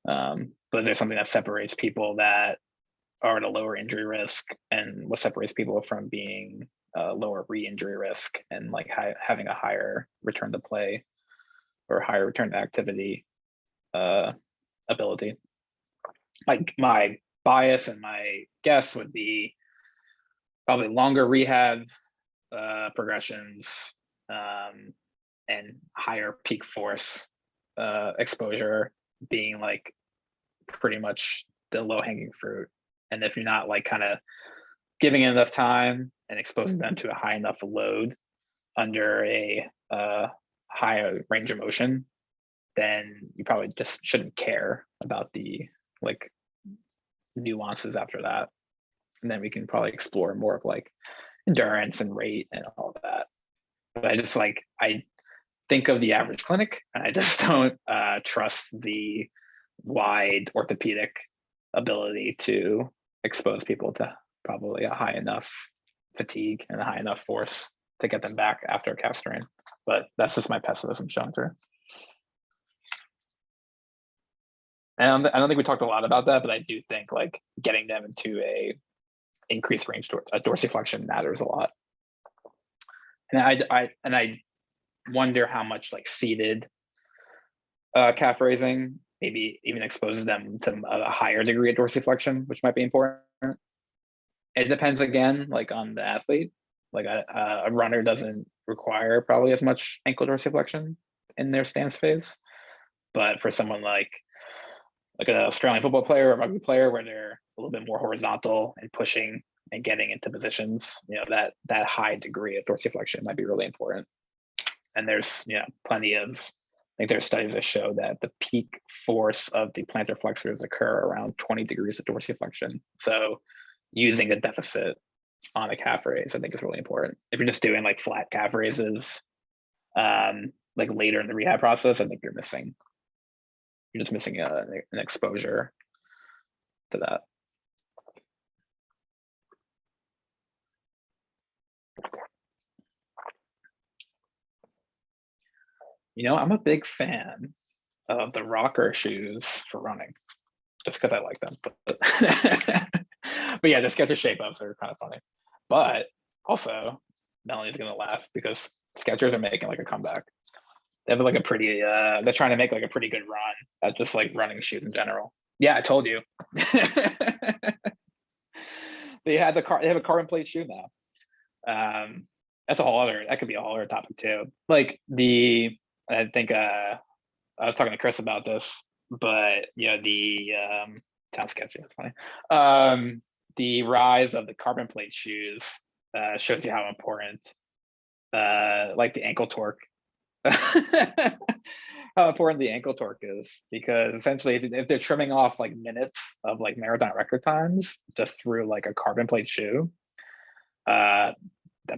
But there's something that separates people that are at a lower injury risk and what separates people from being lower re-injury risk and like having a higher return to play or higher return to activity ability. Like my bias and my guess would be probably longer rehab progressions and higher peak force exposure being like pretty much the low-hanging fruit. And if you're not like kind of giving it enough time and exposing them to a high enough load under a high range of motion, then you probably just shouldn't care about the like nuances after that. And then we can probably explore more of like endurance and rate and all of that. But I think of the average clinic and I just don't trust the wide orthopedic ability to expose people to probably a high enough fatigue and a high enough force to get them back after a calf strain. But that's just my pessimism shown through. And I don't think we talked a lot about that, but I do think like getting them into a increased range dorsiflexion matters a lot. And I wonder how much like seated calf raising maybe even exposes them to a higher degree of dorsiflexion, which might be important. It depends again, like on the athlete. Like a runner doesn't require probably as much ankle dorsiflexion in their stance phase, but for someone like an Australian football player or a rugby player where they're a little bit more horizontal and pushing and getting into positions, you know, that high degree of dorsiflexion might be really important. And there's, you know, plenty of, I think there's studies that show that the peak force of the plantar flexors occur around 20 degrees of dorsiflexion. So using a deficit on a calf raise, I think is really important. If you're just doing like flat calf raises, like later in the rehab process, I think you're just missing an exposure to that. You know, I'm a big fan of the rocker shoes for running, just because I like them. But yeah, the Skechers shape ups are kind of funny. But also, Melanie's gonna laugh because Skechers are making like a comeback. They have like a pretty they're trying to make like a pretty good run at just like running shoes in general. Yeah, I told you. They have a carbon plate shoe now. That's that could be a whole other topic too. Like I think I was talking to Chris about this, but you know, the sounds sketchy, that's funny. The rise of the carbon plate shoes shows you how important like the ankle torque how important the ankle torque is, because essentially if they're trimming off like minutes of like marathon record times just through like a carbon plate shoe, that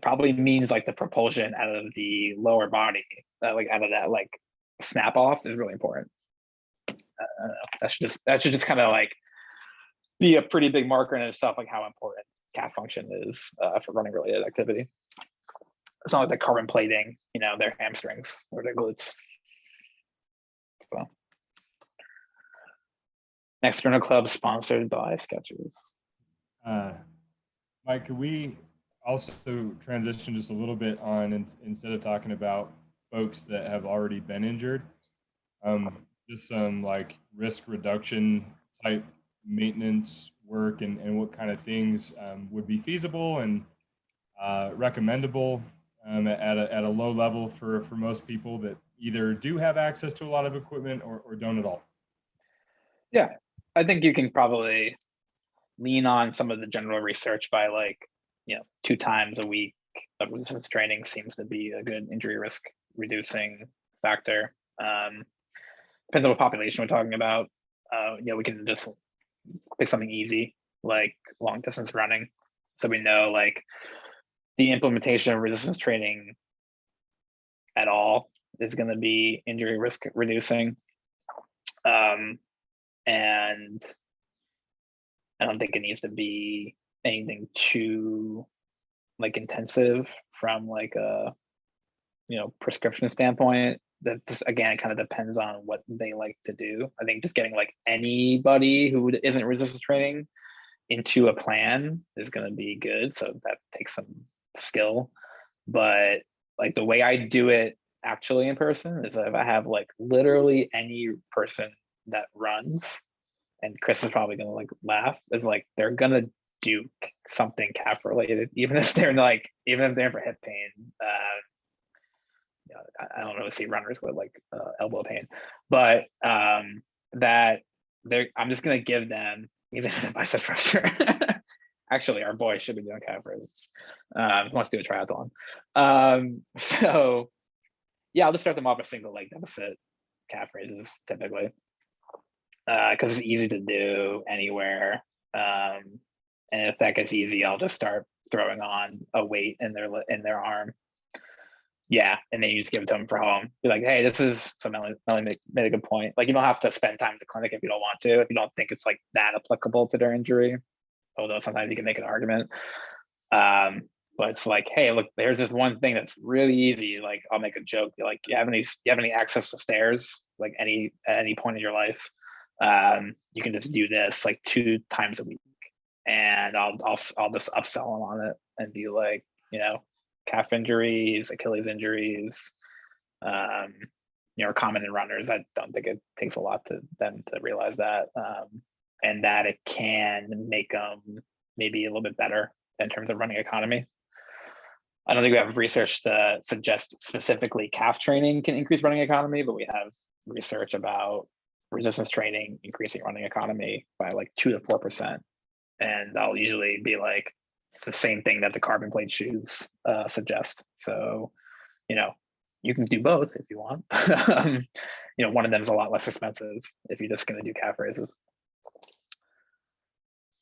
probably means like the propulsion out of the lower body, like out of that like snap off is really important. That should just kind of like be a pretty big marker in itself, like how important calf function is for running related activity. It's not like the carbon plating, you know, their hamstrings or their glutes. So, Next Journal Club sponsored by Skechers. Mike, could we also transition just a little bit on, instead of talking about folks that have already been injured, just some like risk reduction type maintenance work and what kind of things would be feasible and recommendable at a low level for most people that either do have access to a lot of equipment or don't at all? Yeah, I think you can probably lean on some of the general research by like, you know, 2 times a week of resistance training seems to be a good injury risk reducing factor. depends on what population we're talking about. We can just pick something easy, like long distance running. So we know like the implementation of resistance training at all is going to be injury risk reducing. And I don't think it needs to be anything too like intensive from like a prescription standpoint. That just, again, it kind of depends on what they like to do. I think just getting like anybody who isn't resistance training into a plan is going to be good. So that takes some skill, but like the way I do it actually in person is if I have like literally any person that runs, and Chris is probably gonna like laugh, is like they're gonna do something calf related, even if they're for hip pain. I don't really see runners with like elbow pain, but that I'm just gonna give them even bicep pressure. Actually, our boy should be doing calf raises. He wants to do a triathlon. So yeah, I'll just start them off with single leg deficit calf raises typically, because it's easy to do anywhere. And if that gets easy, I'll just start throwing on a weight in their arm. Yeah, and then you just give it to them for home. Be like, hey, this is, so Melanie made a good point. Like, you don't have to spend time at the clinic if you don't want to, if you don't think it's like that applicable to their injury, although sometimes you can make an argument. But it's like, hey, look, there's this one thing that's really easy. Like, I'll make a joke, be like, you have any access to stairs, like at any point in your life? You can just do this like 2 times a week, and I'll just upsell them on it and be like, calf injuries, Achilles injuries, are common in runners. I don't think it takes a lot to them to realize that, and that it can make them maybe a little bit better in terms of running economy. I don't think we have research to suggest specifically calf training can increase running economy, but we have research about resistance training increasing running economy by like 2 to 4%. And I'll usually be like, it's the same thing that the carbon plate shoes suggest. So, you can do both if you want. One of them is a lot less expensive if you're just going to do calf raises.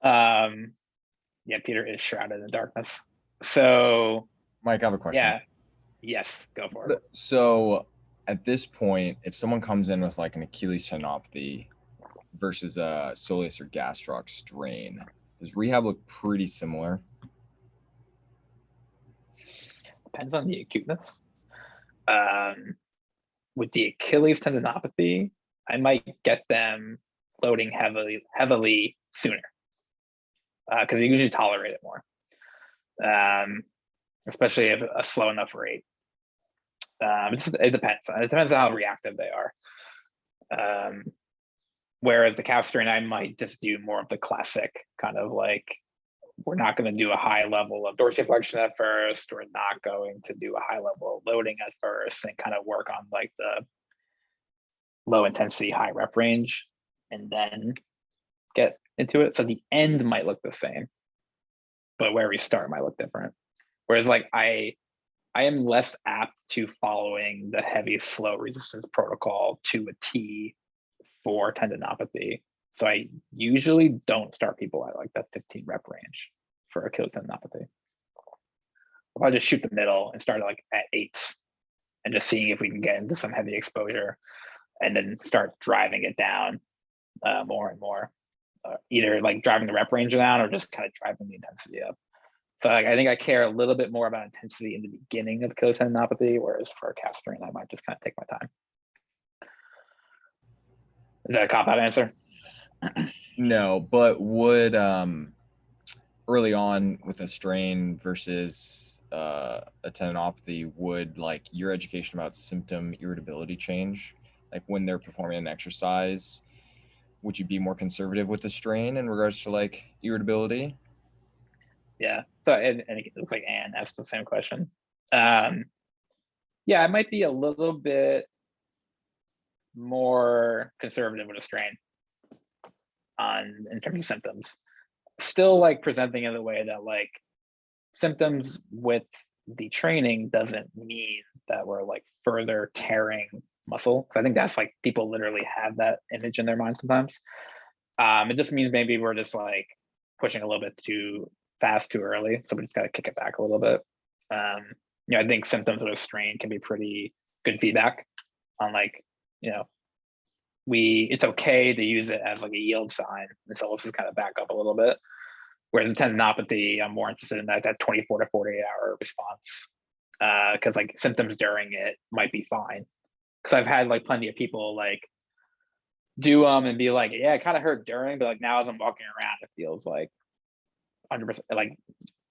Yeah, Peter is shrouded in darkness. So, Mike, I have a question. Yeah. Yes, go for it. So at this point, if someone comes in with like an Achilles tendinopathy versus a soleus or gastroc strain, does rehab look pretty similar? Depends on the acuteness. With the Achilles tendinopathy, I might get them loading heavily sooner, because they usually tolerate it more, especially at a slow enough rate. It depends. It depends on how reactive they are. Whereas the calf strain, I might just do more of the classic kind of like, we're not going to do a high level of dorsiflexion at first. We're not going to do a high level of loading at first, and kind of work on like the low intensity, high rep range, and then get into it. So the end might look the same, but where we start might look different. Whereas like I am less apt to following the heavy, slow resistance protocol to a T for tendinopathy. So I usually don't start people at like that 15 rep range for Achilles tendinopathy. If I just shoot the middle and start like at 8s and just seeing if we can get into some heavy exposure, and then start driving it down more and more, either like driving the rep range down or just kind of driving the intensity up. So like, I think I care a little bit more about intensity in the beginning of Achilles tendinopathy, whereas for a calf strain, I might just kind of take my time. Is that a cop-out answer? No, but would early on with a strain versus a tendinopathy, would like your education about symptom irritability change? Like when they're performing an exercise, would you be more conservative with the strain in regards to like irritability? Yeah. So and it looks like Anne asked the same question. Yeah, I might be a little bit more conservative with a strain in terms of symptoms. Still like presenting in a way that like symptoms with the training doesn't mean that we're like further tearing muscle. 'Cause I think that's like people literally have that image in their mind sometimes. It just means maybe we're just like pushing a little bit too fast too early. So we just got to kick it back a little bit. I think symptoms of a strain can be pretty good feedback on like, it's okay to use it as like a yield sign. And so let's just kind of back up a little bit. Whereas tendinopathy, I'm more interested in that 24 to 48 hour response. Because like symptoms during it might be fine. Because I've had like plenty of people like do and be like, yeah, it kind of hurt during, but like now as I'm walking around, it feels like 100% like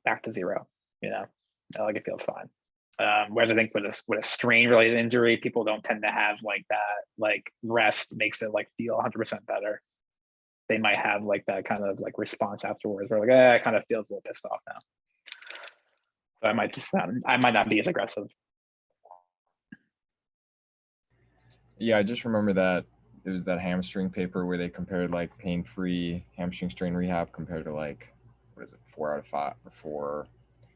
back to zero. Like it feels fine. Whereas I think with a strain related injury, people don't tend to have like that, like rest makes it like feel 100% better. They might have like that kind of like response afterwards where like, it kind of feels a little pissed off now. So I might not be as aggressive. Yeah, I just remember that it was that hamstring paper where they compared like pain-free hamstring strain rehab compared to like, what is it, 4 out of 5 or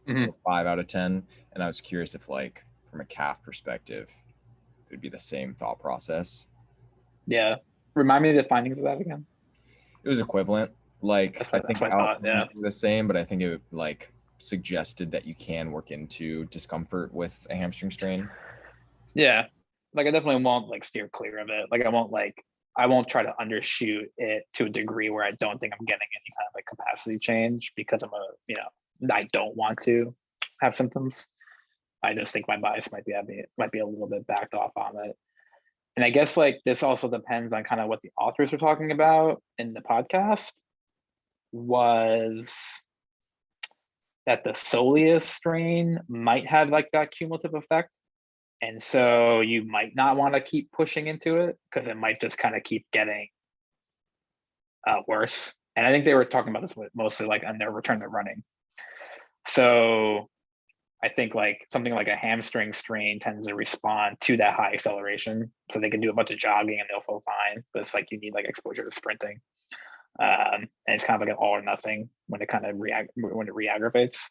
5 out of 10. And I was curious if like from a calf perspective, it would be the same thought process. Yeah. Remind me of the findings of that again. It was equivalent. Like I think yeah. were the same, but I think it like suggested that you can work into discomfort with a hamstring strain. Yeah. Like I definitely won't like steer clear of it. Like I won't try to undershoot it to a degree where I don't think I'm getting any kind of like capacity change because I don't want to have symptoms. I just think my bias might be a little bit backed off on it. And I guess like this also depends on kind of what the authors were talking about in the podcast was that the soleus strain might have like that cumulative effect. And so you might not want to keep pushing into it because it might just kind of keep getting worse. And I think they were talking about this mostly like on their return to running. So I think like something like a hamstring strain tends to respond to that high acceleration. So they can do a bunch of jogging and they'll feel fine, but it's like you need like exposure to sprinting. And it's kind of like an all or nothing when it kind of re-aggravates.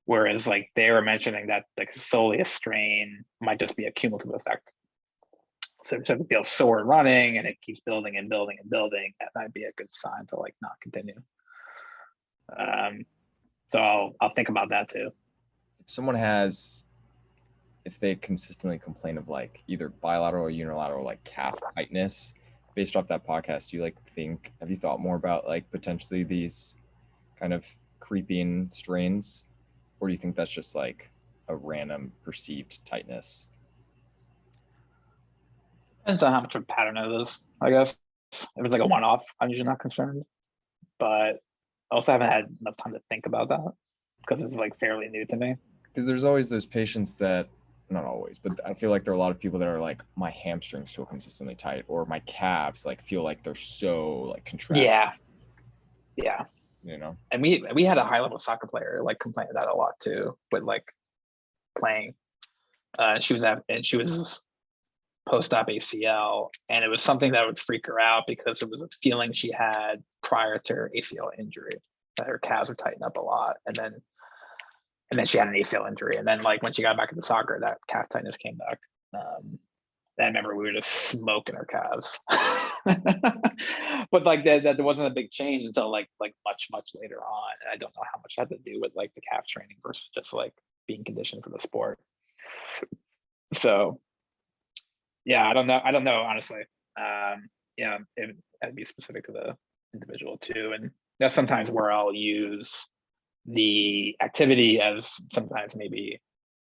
Whereas like they were mentioning that the soleus strain might just be a cumulative effect. So if it feels sore running and it keeps building and building and building, that might be a good sign to like not continue. So I'll think about that too. If they consistently complain of like either bilateral or unilateral like calf tightness, based off that podcast, have you thought more about like potentially these kind of creeping strains, or do you think that's just like a random perceived tightness? Depends on how much of a pattern it is, I guess. If it's like a one-off, I'm usually not concerned. But I also haven't had enough time to think about that because it's like fairly new to me. Because there's always those patients that, not always, but I feel like there are a lot of people that are like, my hamstrings feel consistently tight, or my calves like feel like they're so like contracted. Yeah. And we had a high level soccer player like complain about that a lot too, with like playing. She was post-op ACL, and it was something that would freak her out because it was a feeling she had prior to her ACL injury that her calves would tighten up a lot, and then she had an ACL injury, and then like when she got back into soccer, that calf tightness came back. I remember we were just smoking her calves, but like that there wasn't a big change until like much later on, and I don't know how much that had to do with like the calf training versus just like being conditioned for the sport. So yeah, I don't know honestly. It'd be specific to the individual too, and that's sometimes where I'll use the activity as sometimes maybe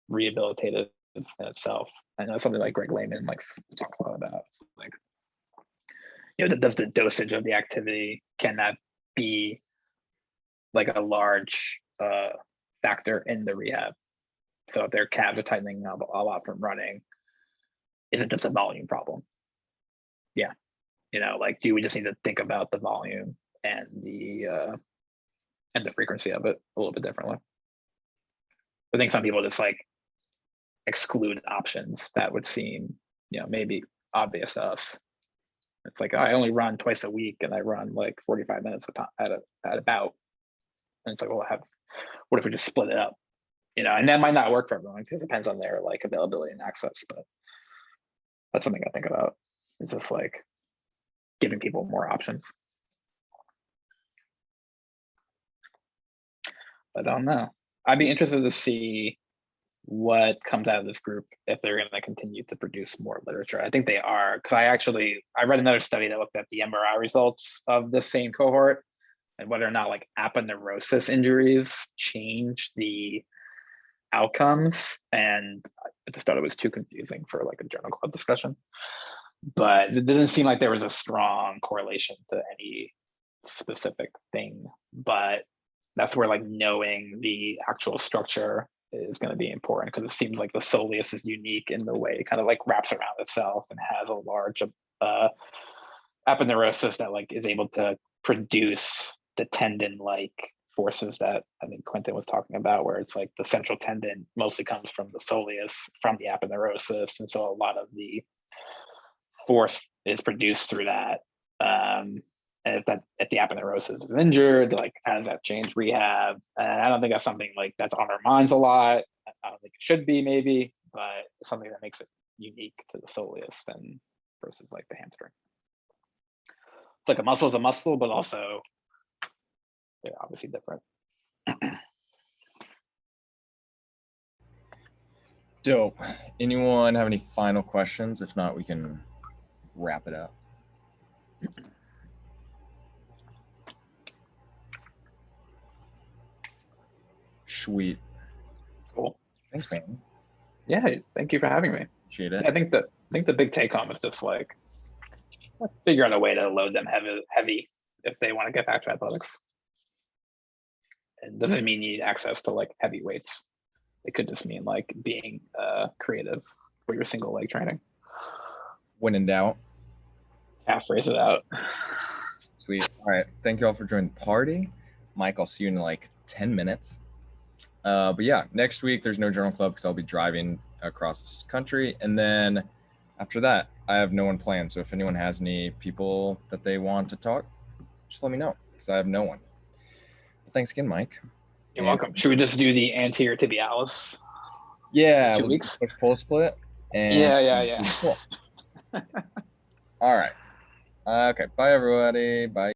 rehabilitative in itself. I know something like Greg Lehman likes to talk a lot about. So like, does the dosage of the activity, can that be like a large factor in the rehab? So if their calves are tightening up a lot from running, is it just a volume problem? Yeah, like do we just need to think about the volume and the frequency of it a little bit differently? I think some people just like exclude options that would seem, maybe obvious to us. It's like, I only run twice a week and I run like 45 minutes at a bout. And it's like, well, what if we just split it up? And that might not work for everyone because it depends on their like availability and access. But That's something I think about. It's just like giving people more options. I don't know. I'd be interested to see what comes out of this group if they're going to continue to produce more literature. I think they are, because I read another study that looked at the MRI results of the same cohort and whether or not like aponeurosis injuries change the outcomes. And I just thought it was too confusing for like a journal club discussion. But it didn't seem like there was a strong correlation to any specific thing. But that's where like knowing the actual structure is going to be important, because it seems like the soleus is unique in the way it kind of like wraps around itself and has a large aponeurosis that like is able to produce the tendon like forces that I think Quentin was talking about, where it's like the central tendon mostly comes from the soleus, from the aponeurosis, and so a lot of the force is produced through that. And if the aponeurosis is injured, like how does that change rehab? And I don't think that's something like that's on our minds a lot. I don't think it should be, maybe, but it's something that makes it unique to the soleus than versus like the hamstring. It's like a muscle is a muscle, but also they're obviously different. Dope. Anyone have any final questions? If not, we can wrap it up. Sweet. Cool. Thanks, man. Yeah, thank you for having me. Appreciate it. Yeah, I think the big take home is just like figure out a way to load them heavy if they want to get back to athletics. It doesn't mean you need access to like heavy weights. It could just mean like being creative for your single leg training. When in doubt. Half phrase it out. Sweet. All right. Thank you all for joining the party. Mike, I'll see you in like 10 minutes. But yeah, next week there's no journal club because I'll be driving across this country. And then after that, I have no one planned. So if anyone has any people that they want to talk, just let me know because I have no one. But thanks again, Mike. You're welcome. Should we just do the anterior tibialis? Yeah. 2 weeks? Pull split. And Yeah. Cool. All right. Okay. Bye, everybody. Bye.